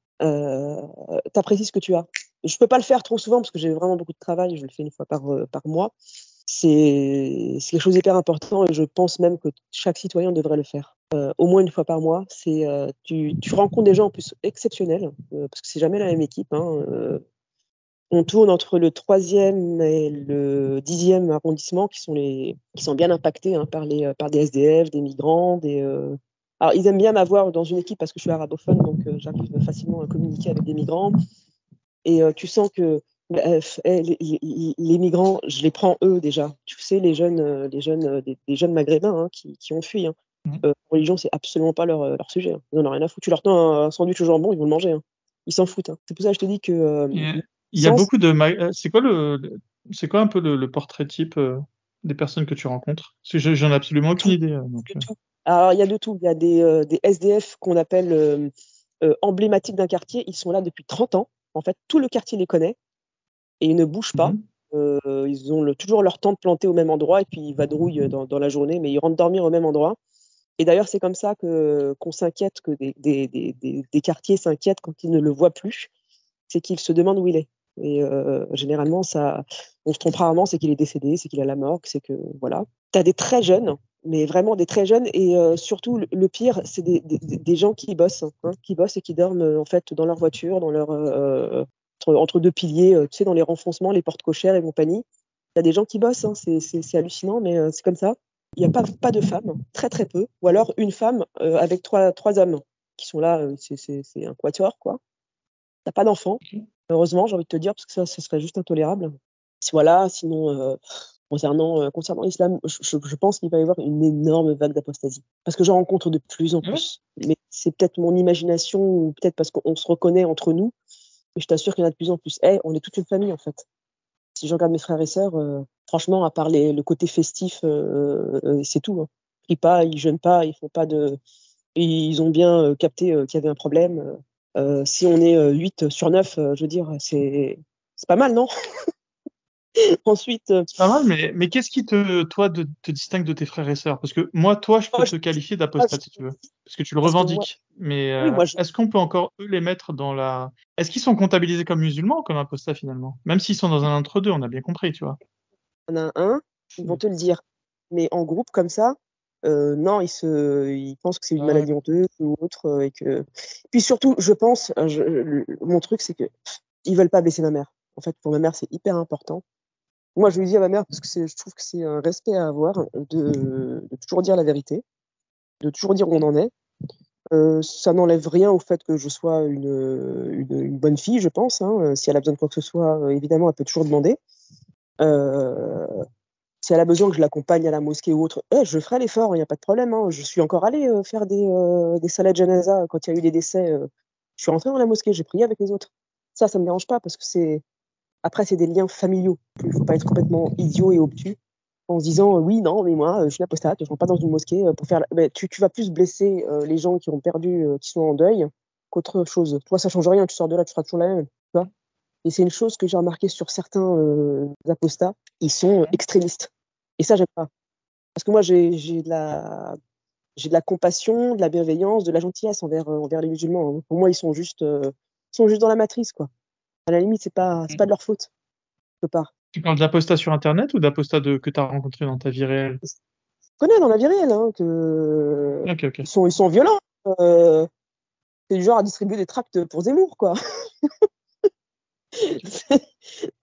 T'apprécies ce que tu as. Je peux pas le faire trop souvent parce que j'ai vraiment beaucoup de travail. Je le fais une fois par mois. C'est quelque chose d'hyper important et je pense même que chaque citoyen devrait le faire. Au moins une fois par mois. Tu rencontres des gens en plus exceptionnels parce que c'est jamais la même équipe. Hein, on tourne entre le 3e et le 10e arrondissement qui sont bien impactés hein, par des SDF, des migrants, Alors, ils aiment bien m'avoir dans une équipe parce que je suis arabophone, donc j'arrive facilement à communiquer avec des migrants. Et tu sens que les migrants, je les prends eux déjà. Tu sais, des jeunes maghrébins hein, qui ont fui. Hein. Mhm. Religion, c'est absolument pas leur sujet. Hein. Ils n'en ont rien à foutre. Tu leur tends un sandwich au jambon, ils vont le manger. Hein. Ils s'en foutent. Hein. C'est pour ça que je te dis que Et il y a sens beaucoup c'est quoi un peu le portrait type des personnes que tu rencontres? Parce que j'en ai absolument aucune tout, idée. Donc, de tout. Alors, il y a de tout. Il y a des SDF qu'on appelle emblématiques d'un quartier. Ils sont là depuis 30 ans. En fait, tout le quartier les connaît et ils ne bougent pas. Mhm. Ils ont toujours leur tente plantée au même endroit et puis ils vadrouillent dans la journée, mais ils rentrent dormir au même endroit. Et d'ailleurs, c'est comme ça qu'on s'inquiète, que des quartiers s'inquiètent quand ils ne le voient plus. C'est qu'ils se demandent où il est. Et généralement, on se trompe rarement, c'est qu'il est décédé, c'est qu'il est à la morgue, c'est que voilà. Tu as des très jeunes, mais vraiment des très jeunes, et surtout le pire, c'est des gens qui bossent et qui dorment en fait dans leur voiture, dans leur entre deux piliers, tu sais, dans les renfoncements, les portes cochères et compagnie. Il y a des gens qui bossent, hein, c'est hallucinant, mais c'est comme ça. Il n'y a pas de femmes, très très peu, ou alors une femme avec trois hommes qui sont là, c'est un quatuor, quoi. T'as pas d'enfants, heureusement, j'ai envie de te dire, parce que ça serait juste intolérable. Voilà, sinon, concernant l'islam, je pense qu'il va y avoir une énorme vague d'apostasie. Parce que j'en rencontre de plus en plus. Mais c'est peut-être mon imagination, ou peut-être parce qu'on se reconnaît entre nous, mais je t'assure qu'il y en a de plus en plus. On est toute une famille, en fait. Si je regarde mes frères et sœurs, franchement, à part le côté festif, c'est tout. Hein. Ils prient pas, ils jeûnent pas, ils font pas de. Ils ont bien capté qu'il y avait un problème. Si on est 8 sur 9, je veux dire, c'est pas mal, non? Ensuite, C'est pas mal, mais qu'est-ce qui te distingue de tes frères et sœurs? Parce que moi, toi, je peux te qualifier d'apostate si tu veux, parce que tu le parce que moi, revendiques. Mais oui, moi, est-ce qu'on peut encore eux les mettre dans la... Est-ce qu'ils sont comptabilisés comme musulmans ou comme apostats finalement? Même s'ils sont dans un entre-deux, on a bien compris, tu vois. on a un, ils vont te le dire. Mais en groupe comme ça, non, ils pensent que c'est une Ah, maladie honteuse ou autre, et que. Puis surtout, je pense, mon truc, c'est que ils veulent pas blesser ma mère. En fait, pour ma mère, c'est hyper important. Moi, je lui dis à ma mère parce que je trouve que c'est un respect à avoir de toujours dire la vérité, de toujours dire où on en est. Ça n'enlève rien au fait que je sois une bonne fille, je pense. Hein. Si elle a besoin de quoi que ce soit, évidemment, elle peut toujours demander. Euh, Si elle a besoin que je l'accompagne à la mosquée ou autre, je ferai l'effort, il n'y a pas de problème. Hein. Je suis encore allée faire des salades janaza quand il y a eu des décès. Je suis rentrée dans la mosquée, j'ai prié avec les autres. Ça me dérange pas parce que après, c'est des liens familiaux. Il ne faut pas être complètement idiot et obtus en se disant oui, non, mais moi, je suis apostate, je ne rentre pas dans une mosquée pour faire. Mais tu vas plus blesser les gens qui ont perdu, qui sont en deuil, qu'autre chose. Toi, ça change rien, tu sors de là, tu seras toujours la même. Tu vois. Et c'est une chose que j'ai remarqué sur certains apostats, ils sont extrémistes. Et ça, j'aime pas. Parce que moi, j'ai de la compassion, de la bienveillance, de la gentillesse envers les musulmans. Hein. Pour moi, ils sont juste dans la matrice, quoi. À la limite, c'est pas de leur faute, quelque part. tu parles d'apostats sur Internet ou d'apostats que tu as rencontrés dans ta vie réelle? Je connais dans la vie réelle hein, que Ok, ok. ils sont violents. Euh, c'est du genre à distribuer des tracts pour Zemmour, quoi. C'est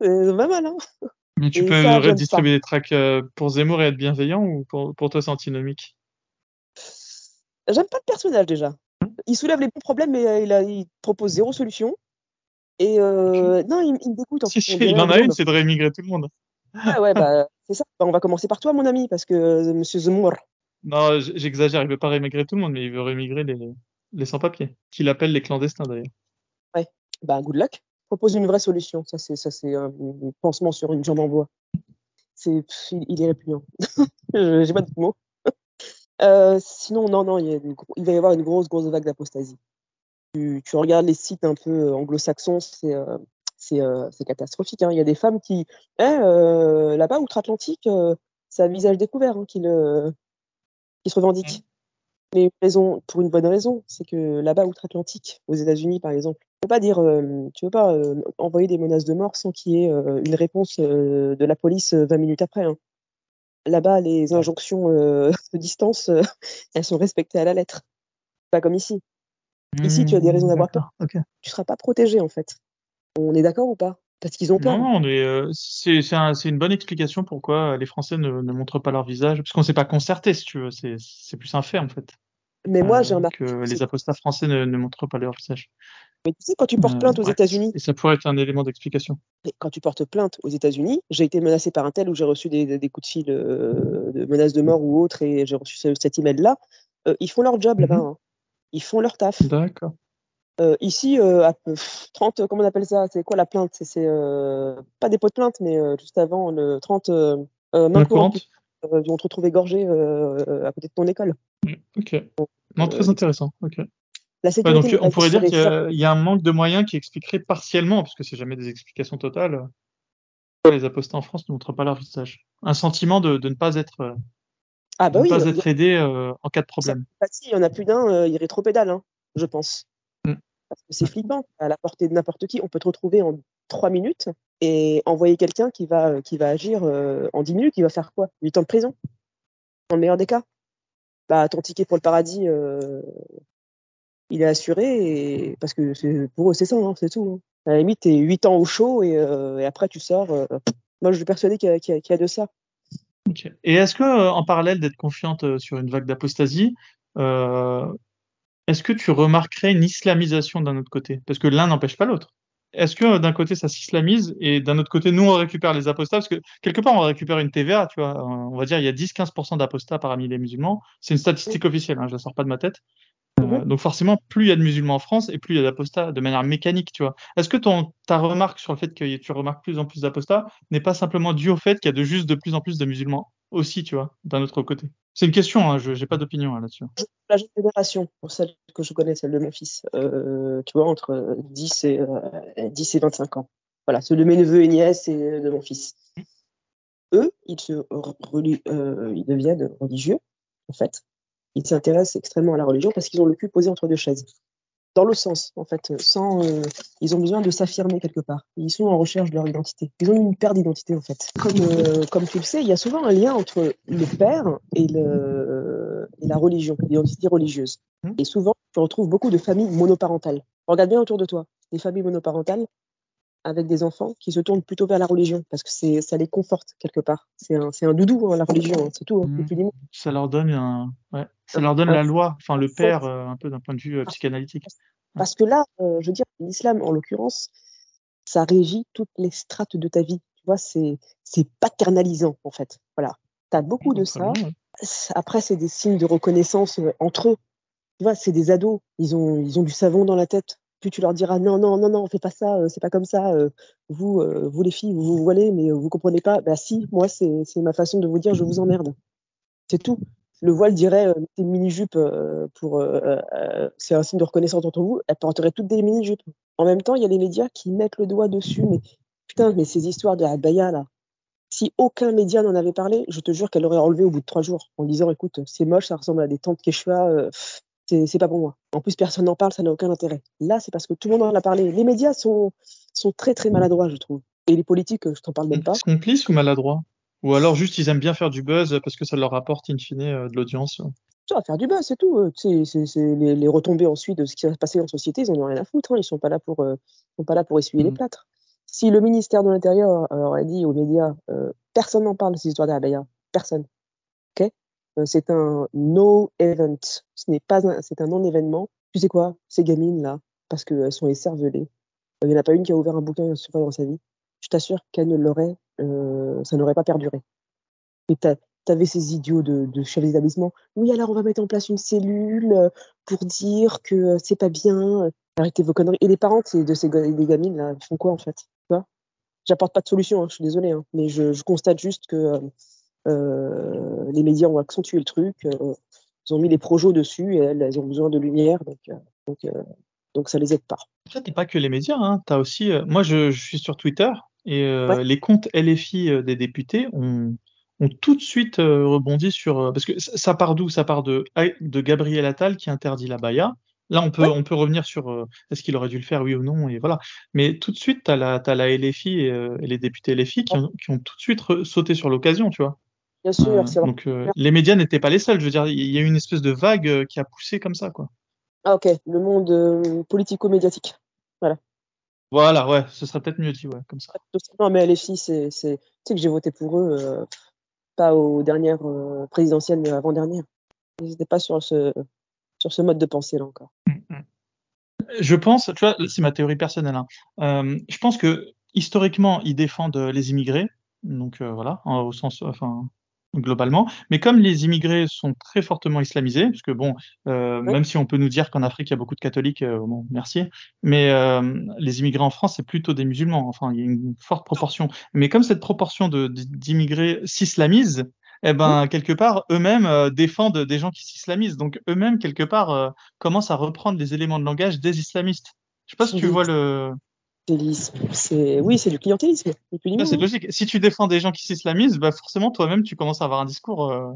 pas mal, hein. Mais tu Et peux ça, j'aime pas. redistribuer des tracts pour Zemmour et être bienveillant ou pour toi c'est antinomique? J'aime pas le personnage déjà. Il soulève les bons problèmes, mais il propose zéro solution. Et Ok. non, il me dégoûte en Si, fait. si, On il dirait un en a une, blond. c'est de rémigrer tout le monde. Ouais, ouais, bah c'est ça. Bah, on va commencer par toi, mon ami, parce que Monsieur Zemmour. Non, j'exagère, il veut pas rémigrer tout le monde, mais il veut rémigrer les sans-papiers, qu'il appelle les clandestins d'ailleurs. Ouais. Bah good luck. Propose une vraie solution. Ça c'est un pansement sur une jambe en bois. Il est répugnant. J'ai pas de mots. Sinon, non, non, il va y avoir une grosse, grosse vague d'apostasie. Tu regardes les sites un peu anglo-saxons, c'est catastrophique. Hein. Il y a des femmes là-bas, outre-Atlantique, c'est à visage découvert hein, qui se revendiquent. Mais pour une bonne raison, c'est que là-bas, outre-Atlantique, aux États-Unis par exemple, tu peux pas envoyer des menaces de mort sans qu'il y ait une réponse de la police 20 minutes après. Hein. Là-bas, les injonctions de distance, elles sont respectées à la lettre. Pas comme ici. Ici, tu as des raisons d'avoir peur. D'accord, ok. Tu seras pas protégé en fait. On est d'accord ou pas? Parce qu'ils ont Non, peur. non, mais c'est une bonne explication pourquoi les Français ne montrent pas leur visage, parce qu'on s'est pas concerté, si tu veux. C'est plus un fait en fait Mais moi, j'ai remarqué que que les apostats français ne montrent pas leur visage. mais tu sais, quand tu portes plainte aux Ouais. États-Unis, Et ça pourrait être un élément d'explication. j'ai été menacé par un tel où j'ai reçu des coups de fil de menaces de mort ou autre et j'ai reçu cet email-là. Ils font leur job là-bas. Mhm. Hein. Ils font leur taf. D'accord. Ici, à 30, comment on appelle ça? C'est quoi la plainte? C'est pas dépôt de plainte, mais juste avant le 30 main Main courante. courante? On te retrouve égorgé à côté de ton école. Ok. Non, très Euh, intéressant. Ok. la Ouais, sécurité donc n'est pas on pourrait dire assurée. qu'il y a un manque de moyens qui expliquerait partiellement, parce que c'est jamais des explications totales, pourquoi les apostats en France ne montrent pas leur visage. Un sentiment Ah de bah ne oui, pas être aidé en cas de problème. il y en a plus d'un, il rétropédale, hein, je pense. Mm. Parce que c'est flippant, à la portée de n'importe qui. On peut te retrouver en 3 minutes et envoyer quelqu'un qui va agir en 10 minutes. Il va faire quoi? 8 ans de prison, dans le meilleur des cas. Bah, ton ticket pour le paradis, il est assuré, parce que pour eux, c'est ça, hein, c'est tout. Hein. À la limite, t'es 8 ans au chaud et après, tu sors. Moi, je suis persuadée qu'il y a de ça. Ok. Et est-ce que, en parallèle d'être confiante sur une vague d'apostasie, euh, est-ce que tu remarquerais une islamisation d'un autre côté? Parce que l'un n'empêche pas l'autre. Est-ce que d'un côté ça s'islamise et d'un autre côté nous on récupère les apostats? Parce que quelque part on récupère une TVA, tu vois. On va dire il y a 10-15% d'apostats parmi les musulmans. C'est une statistique officielle, hein, je la sors pas de ma tête. Mhm. Donc forcément, plus il y a de musulmans en France et plus il y a d'apostats de manière mécanique, tu vois. Est-ce que ta remarque sur le fait que tu remarques plus en plus d'apostats n'est pas simplement due au fait qu'il y a de plus en plus de musulmans aussi, tu vois, d'un autre côté? C'est une question, hein, je j'ai pas d'opinion hein, là-dessus. La jeune génération, pour celle que je connais, celle de mon fils, tu vois, entre 10 et 25 ans. Voilà, c'est de mes neveux et nièces et de mon fils. Eux, ils deviennent religieux, en fait. Ils s'intéressent extrêmement à la religion parce qu'ils ont le cul posé entre deux chaises. Dans le sens, en fait, ils ont besoin de s'affirmer quelque part. Ils sont en recherche de leur identité. Ils ont une paire d'identité, en fait. Comme tu le sais, il y a souvent un lien entre le père et la religion, l'identité religieuse. Hmm. Et souvent, tu retrouves beaucoup de familles monoparentales. Regarde bien autour de toi, des familles monoparentales avec des enfants qui se tournent plutôt vers la religion parce que ça les conforte quelque part. C'est un doudou, hein, la religion, hein, c'est tout, hein, ni plus ni moins. Ça leur donne ouais, ça Un- leur donne un la loi, enfin le fond. père, un peu d'un point de vue psychanalytique. Ouais. Parce que là, je veux dire, l'islam, en l'occurrence, ça régit toutes les strates de ta vie. Tu vois, c'est paternalisant, en fait. Voilà. Tu as beaucoup de Très ça. bien, ouais. Après, c'est des signes de reconnaissance entre eux. Tu vois, c'est des ados. Ils ont du savon dans la tête. Plus tu leur diras non, non, non, non, fais pas ça, c'est pas comme ça. Vous les filles, vous vous voilez, mais vous comprenez pas. Bah si, moi, c'est ma façon de vous dire je vous emmerde. C'est tout. Le voile dirait mettez une mini-jupe c'est un signe de reconnaissance entre vous. Elles porteraient toutes des mini-jupes. En même temps, il y a les médias qui mettent le doigt dessus. Mais putain, mais ces histoires de abaya là, si aucun média n'en avait parlé, je te jure qu'elle l'aurait enlevé au bout de 3 jours en disant écoute, c'est moche, ça ressemble à des tantes quechua, c'est pas pour moi. En plus, personne n'en parle, ça n'a aucun intérêt. Là, c'est parce que tout le monde en a parlé. Les médias sont très très maladroits, je trouve. Et les politiques, je t'en parle même pas. Complices ou maladroits? Ou alors juste ils aiment bien faire du buzz parce que ça leur rapporte in fine de l'audience. Ça va faire du buzz, c'est tout. C'est les retombées ensuite de ce qui va se passer en société, ils en ont rien à foutre. Hein. Ils sont pas là pour essuyer les Mm. plâtres. Si le ministère de l'Intérieur aurait dit aux médias, personne n'en parle de ces histoires d'Abaya, personne. Ok. C'est un no event. C'est un non-événement. Tu sais quoi, ces gamines là, parce qu'elles sont écervelées. Il n'y en a pas une qui a ouvert un bouquin sur dans sa vie. Je t'assure qu'elle ne l'aurait, ça n'aurait pas perduré. Et t'avais ces idiots de chefs d'établissement. Oui, alors on va mettre en place une cellule pour dire que c'est pas bien. Arrêtez vos conneries. Et les parents des gamines, là, ils font quoi en fait? Tu vois. J'apporte pas de solution, hein, je suis désolée, hein, mais je constate juste que les médias ont accentué le truc. Ils ont mis les projos dessus et elles ont besoin de lumière, donc, euh, donc ça les aide pas. Après, t'es pas que les médias, hein. T'as aussi, moi je suis sur Twitter et Ouais, les comptes LFI des députés ont tout de suite rebondi sur parce que ça part d'où? Ça part de Gabriel Attal qui interdit la baya. Là, ouais, on peut revenir sur est-ce qu'il aurait dû le faire, oui ou non, et voilà. Mais tout de suite, t'as la LFI et les députés LFI qui ont tout de suite sauté sur l'occasion, tu vois. bien sûr, c'est vrai. Donc les médias n'étaient pas les seuls. Je veux dire, il y a eu une espèce de vague qui a poussé comme ça, quoi. Ah ok, le monde politico-médiatique. Voilà. Voilà, ouais, ce serait peut-être mieux dit, ouais, comme ça. Non, mais les filles, tu sais que j'ai voté pour eux, pas aux dernières présidentielles, mais avant-dernière. Ils n'étaient pas sur ce mode de pensée-là encore. Je pense, tu vois, c'est ma théorie personnelle, hein. Je pense que historiquement, ils défendent les immigrés, donc voilà, au sens, enfin, globalement. Mais comme les immigrés sont très fortement islamisés, parce que bon, Ouais. même si on peut nous dire qu'en Afrique il y a beaucoup de catholiques, bon, merci, mais les immigrés en France c'est plutôt des musulmans. Enfin, il y a une forte proportion. Mais comme cette proportion d'immigrés s'islamisent, eh Mmh. ben quelque part eux-mêmes défendent des gens qui s'islamisent. Donc eux-mêmes quelque part commence à reprendre les éléments de langage des islamistes. Je sais pas si tu vois le. Clientélisme. Oui, c'est du clientélisme, ni plus ni Là, c'est moins. Hein. logique. Si tu défends des gens qui s'islamisent, bah forcément toi-même tu commences à avoir un discours Euh,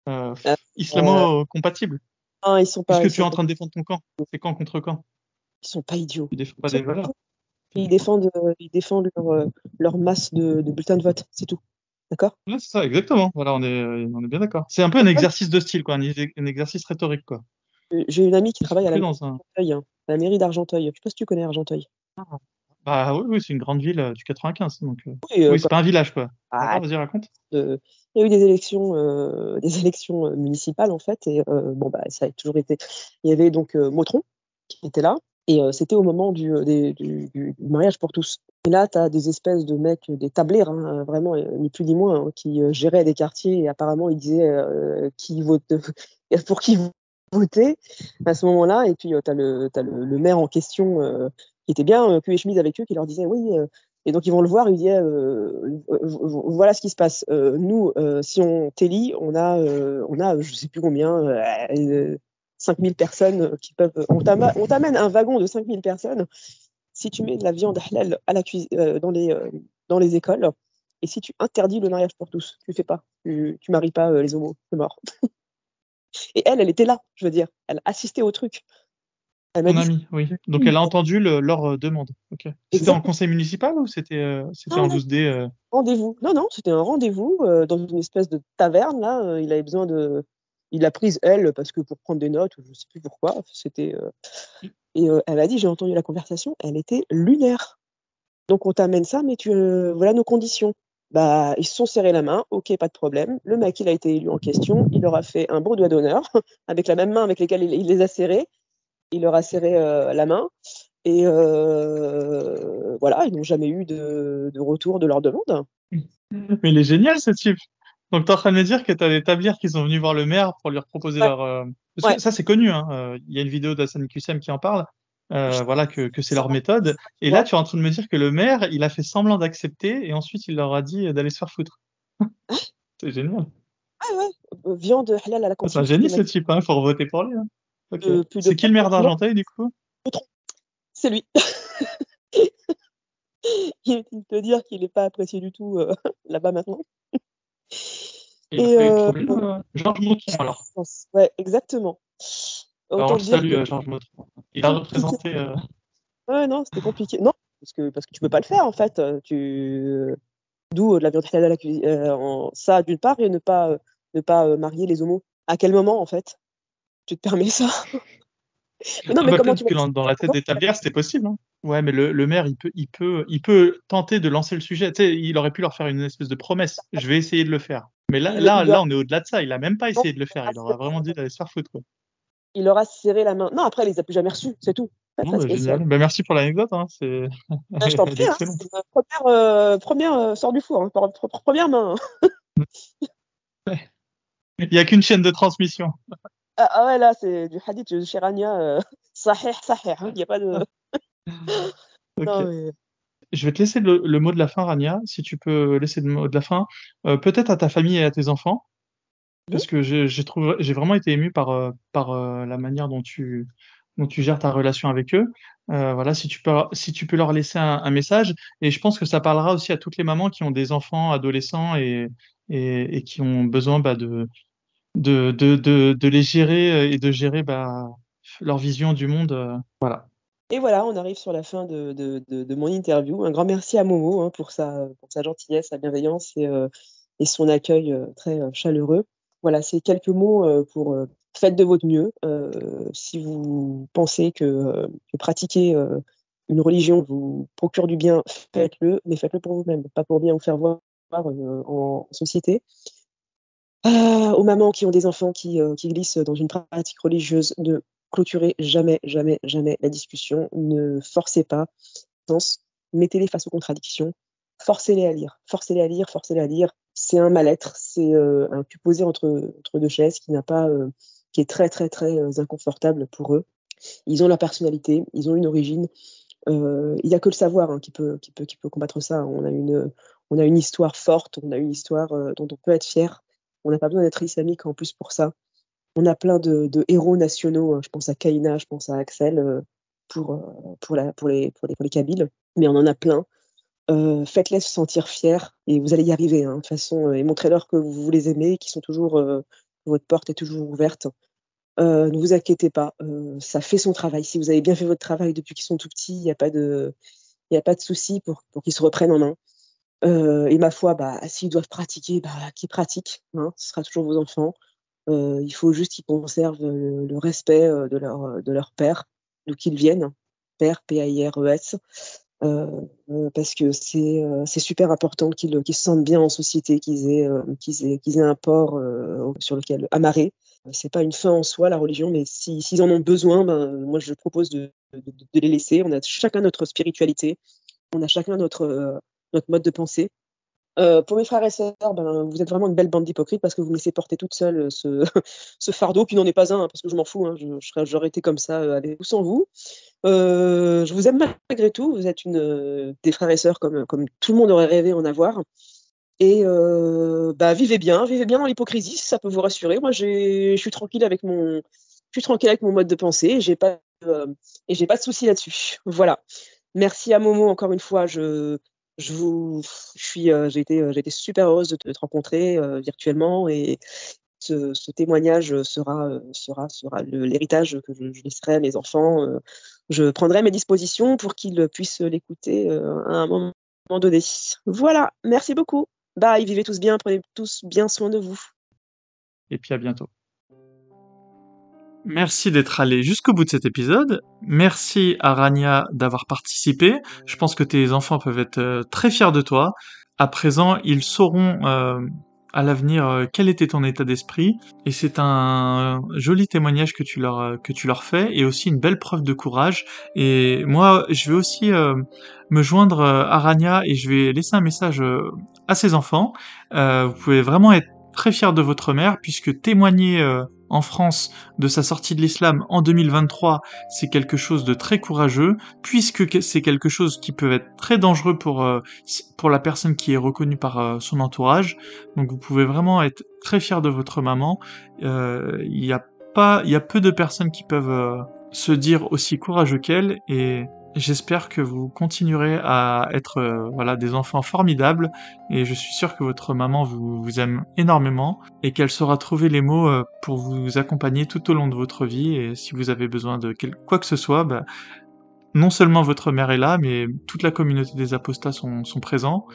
euh, islamo-compatible, non, puisque tu es en train de défendre ton camp. C'est camp contre camp. ils sont pas idiots. Tu défends pas Ils sont des pas valeurs. idiots. Tu Ils défendent leur masse de bulletins de vote, c'est tout. D'accord? Ouais, c'est ça, exactement. Voilà, on est bien d'accord. C'est un peu un exercice de style, quoi, un exercice rhétorique, quoi. J'ai une amie qui travaille à la Plus mairie dans un. d'Argenteuil, hein, à la mairie d'Argenteuil. Je sais pas si tu connais Argenteuil. Ah. Bah oui, oui, c'est une grande ville du 95, donc Oui, oui, c'est quand pas un village quoi. ah, D'accord, vas-y, raconte. il y a eu des élections municipales en fait, et bon bah ça a toujours été. Il y avait donc Motron qui était là, et c'était au moment du mariage pour tous. Et là, tu as des espèces de mecs, des tablirs, hein, vraiment, ni plus ni moins, hein, qui géraient des quartiers, et apparemment ils disaient qui vote, pour qui voter à ce moment-là. Et puis t'as le maire en question qui était bien cul et chemise avec eux, qui leur disait oui. Et donc ils vont le voir, il dit voilà ce qui se passe. Nous, si on t'élit, on a je sais plus combien, 5000 personnes qui peuvent. On t'amène un wagon de 5000 personnes si tu mets de la viande halal à la dans les écoles, et si tu interdis le mariage pour tous, tu fais pas, tu maries pas les homos, c'est mort. Et elle était là, je veux dire, elle assistait au truc. Elle m'a Ton dit, ami, oui. Donc elle a entendu leur demande. Ok. C'était en exactement, conseil municipal ou c'était en 12D rendez-vous. Non, non, c'était un rendez-vous dans une espèce de taverne, là. Il avait besoin de. Il l'a prise, elle, parce que pour prendre des notes, je sais plus pourquoi. C'était. Et elle a dit, j'ai entendu la conversation, elle était lunaire. Donc on t'amène ça, mais voilà nos conditions. Bah, ils se sont serrés la main, ok, pas de problème. Le mec, il a été élu en question, il leur a fait un beau doigt d'honneur, avec la même main avec laquelle il les a serrés. Il leur a serré la main. Et voilà, ils n'ont jamais eu de retour de leur demande. Mais il est génial ce type. Donc t'es en train de me dire que t'as des tablières qui sont venus voir le maire pour lui proposer Ouais, leur. Parce ouais. que ça c'est connu, hein. Il y a une vidéo d'Hassan Kusem qui en parle. Voilà que c'est Ça, leur méthode. Et tu là vois. tu es en train de me dire que le maire il a fait semblant d'accepter et ensuite il leur a dit d'aller se faire foutre. C'est génial. Ah ouais, viande halal à la C'est un cantine génie ce systématique. type, hein. Faut voter pour lui, hein. Ok. Plus de C'est qui le maire 14 morts, d'Argenteuil du coup? c'est lui. Inutile de te dire qu'il n'est pas apprécié du tout là-bas maintenant. Il a Et pas eu de problème, Georges Mouton alors. ouais, exactement. Alors on Autant le te dire salue, que Georges Mouton. Il a compliqué. représenté. Ouais, non, c'était compliqué. Non, parce que tu peux pas le faire en fait. D'où de la viande halal à la cuisine. Ça d'une part, et ne pas marier les homos. À quel moment en fait tu te permets ça? Mais non, Ah mais bah comment peut-être tu vas que dans la tête des tablières, c'était possible, hein. Ouais, mais le maire, il peut tenter de lancer le sujet. Tu sais, il aurait pu leur faire une espèce de promesse. Je vais essayer de le faire. Mais là, il, là, il leur là, on est au-delà de ça. Il a même pas non, essayé de le faire. Il aura vraiment dit d'aller se faire foutre, quoi. il leur a serré la main. Non, après, il les a plus jamais reçus, c'est tout. Bon, Pas bah, spécial. génial. Bah, merci pour l'anecdote, hein. Je t'en Elle est prie, hein, excellente. c'est la première sort du four, hein, première main, hein. Ouais. Il y a qu'une chaîne de transmission. Ah ouais, là, c'est du hadith de Shirania, sahih, sahih, hein, il n'y a pas de. Ok. Non, mais. Je vais te laisser le mot de la fin, Rania, si tu peux laisser le mot de la fin, peut-être à ta famille et à tes enfants, Hmm. parce que j'ai vraiment été ému par la manière dont tu gères ta relation avec eux. Voilà, si tu peux leur laisser un message, et je pense que ça parlera aussi à toutes les mamans qui ont des enfants adolescents et qui ont besoin bah, de les gérer et de gérer bah, leur vision du monde. Voilà. Et voilà, on arrive sur la fin de mon interview. Un grand merci à Momo, hein, pour sa gentillesse, sa bienveillance et son accueil très chaleureux. Voilà, c'est quelques mots pour faites de votre mieux. Si vous pensez que pratiquer une religion vous procure du bien, faites-le, mais faites-le pour vous-même, pas pour bien vous faire voir en société. Aux mamans qui ont des enfants qui glissent dans une pratique religieuse, ne clôturez jamais, jamais, jamais la discussion. Ne forcez pas. Mettez-les face aux contradictions. Forcez-les à lire. Forcez-les à lire. Forcez-les à lire. C'est un mal-être. C'est un cul posé entre deux chaises qui est très, très, très inconfortable pour eux. Ils ont leur personnalité. Ils ont une origine. Il n'y a que le savoir hein, qui peut combattre ça. On a une histoire forte, on a une histoire dont on peut être fier. On n'a pas besoin d'être islamique en plus pour ça. On a plein de héros nationaux. Je pense à Kaina, je pense à Axel pour les Kabyles. Mais on en a plein. Faites-les se sentir fiers et vous allez y arriver. Hein, de toute façon, et montrez-leur que vous les aimez, qu'ils sont toujours, votre porte est toujours ouverte. Ne vous inquiétez pas, ça fait son travail. Si vous avez bien fait votre travail depuis qu'ils sont tout petits, il n'y a pas de souci pour qu'ils se reprennent en main. Et ma foi, bah, s'ils doivent pratiquer, bah, qu'ils pratiquent. Hein, ce sera toujours vos enfants. Il faut juste qu'ils conservent le respect de leur père, d'où qu'ils viennent, père, P-A-I-R-E-S, parce que c'est super important qu'ils se sentent bien en société, qu'ils aient un port sur lequel amarrer. C'est pas une fin en soi, la religion, mais s'ils en ont besoin, ben, moi je propose de les laisser. On a chacun notre spiritualité, on a chacun notre mode de pensée. Pour mes frères et sœurs, ben, vous êtes vraiment une belle bande d'hypocrites parce que vous me laissez porter toute seule ce fardeau, qui n'en est pas un, hein, parce que je m'en fous, hein, j'aurais été comme ça avec ou sans vous. Je vous aime malgré tout, vous êtes des frères et sœurs comme tout le monde aurait rêvé en avoir. Et bah, vivez bien dans l'hypocrisie, si ça peut vous rassurer. Moi, je suis tranquille avec mon mode de pensée et j'ai pas de soucis là-dessus. Voilà. Merci à Momo encore une fois. Je vous, je suis, j'ai été super heureuse de te rencontrer virtuellement et ce témoignage sera l'héritage que je laisserai à mes enfants. Je prendrai mes dispositions pour qu'ils puissent l'écouter à un moment donné. Voilà. Merci beaucoup. Bye. Vivez tous bien. Prenez tous bien soin de vous. Et puis à bientôt. Merci d'être allé jusqu'au bout de cet épisode. Merci à Rania d'avoir participé. Je pense que tes enfants peuvent être très fiers de toi. À présent, ils sauront à l'avenir quel était ton état d'esprit. Et c'est un joli témoignage que tu leur fais et aussi une belle preuve de courage. Et moi, je vais aussi me joindre à Rania et je vais laisser un message à ses enfants. Vous pouvez vraiment être très fiers de votre mère puisque témoigner en France de sa sortie de l'islam en 2023, c'est quelque chose de très courageux, puisque c'est quelque chose qui peut être très dangereux pour la personne qui est reconnue par son entourage. Donc vous pouvez vraiment être très fier de votre maman. Il y a peu de personnes qui peuvent se dire aussi courageux qu'elle, et j'espère que vous continuerez à être voilà, des enfants formidables, et je suis sûr que votre maman vous aime énormément et qu'elle saura trouver les mots pour vous accompagner tout au long de votre vie. Et si vous avez besoin de quoi que ce soit, bah, non seulement votre mère est là, mais toute la communauté des apostats sont présents.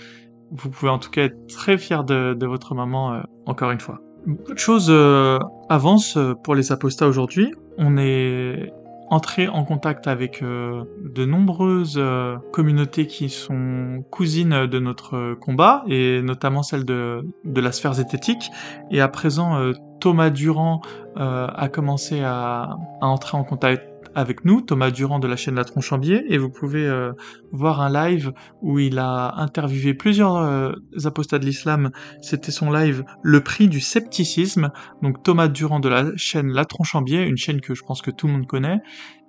Vous pouvez en tout cas être très fier de votre maman encore une fois. Beaucoup de choses avancent pour les apostats aujourd'hui. On est entré en contact avec de nombreuses communautés qui sont cousines de notre combat, et notamment celle de la sphère zététique. Et à présent, Thomas Durand a commencé à entrer en contact avec nous, Thomas Durand de la chaîne La Tronchambier, et vous pouvez voir un live où il a interviewé plusieurs apostats de l'islam. C'était son live Le prix du scepticisme, donc Thomas Durand de la chaîne La Tronchambier, une chaîne que je pense que tout le monde connaît,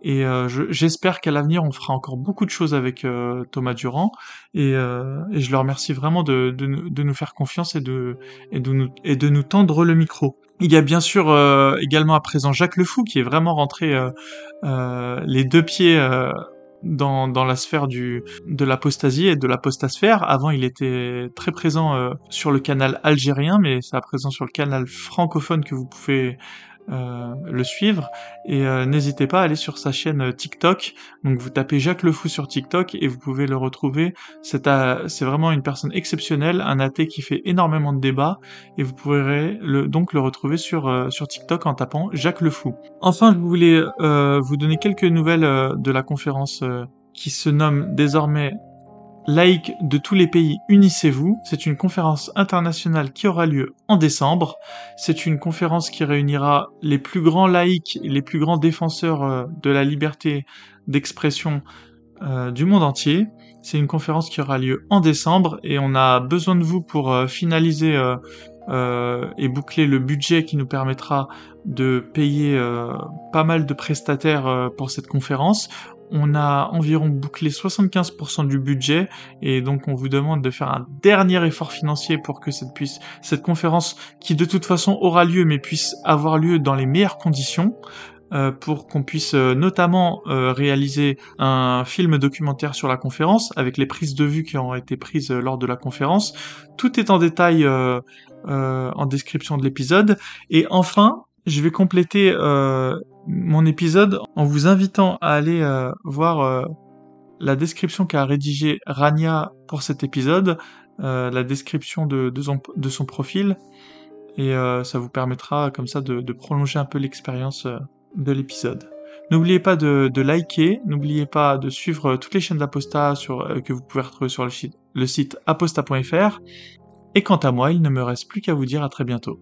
et j'espère qu'à l'avenir on fera encore beaucoup de choses avec Thomas Durand, et je le remercie vraiment de nous faire confiance et de nous tendre le micro. Il y a bien sûr également à présent Jacques Le Fou qui est vraiment rentré les deux pieds dans la sphère de l'apostasie et de l'apostasphère. Avant, il était très présent sur le canal algérien, mais c'est à présent sur le canal francophone que vous pouvez le suivre. Et n'hésitez pas à aller sur sa chaîne TikTok. Donc vous tapez Jacques Le Fou sur TikTok et vous pouvez le retrouver. C'est vraiment une personne exceptionnelle, un athée qui fait énormément de débats, et vous pourrez donc le retrouver sur TikTok en tapant Jacques Le Fou. Enfin, je voulais vous donner quelques nouvelles de la conférence qui se nomme désormais Laïcs de tous les pays, unissez-vous. C'est une conférence internationale qui aura lieu en décembre. C'est une conférence qui réunira les plus grands laïcs et les plus grands défenseurs de la liberté d'expression du monde entier. C'est une conférence qui aura lieu en décembre et on a besoin de vous pour finaliser et boucler le budget qui nous permettra de payer pas mal de prestataires pour cette conférence. On a environ bouclé 75% du budget, et donc on vous demande de faire un dernier effort financier pour que cette conférence, qui de toute façon aura lieu, mais puisse avoir lieu dans les meilleures conditions, pour qu'on puisse notamment réaliser un film documentaire sur la conférence, avec les prises de vue qui ont été prises lors de la conférence. Tout est en détail en description de l'épisode. Et enfin, je vais compléter mon épisode en vous invitant à aller voir la description qu'a rédigée Rania pour cet épisode, la description de son profil. et ça vous permettra comme ça de prolonger un peu l'expérience de l'épisode. N'oubliez pas de liker, n'oubliez pas de suivre toutes les chaînes d'Aposta que vous pouvez retrouver sur le site aposta.fr, et quant à moi, il ne me reste plus qu'à vous dire à très bientôt.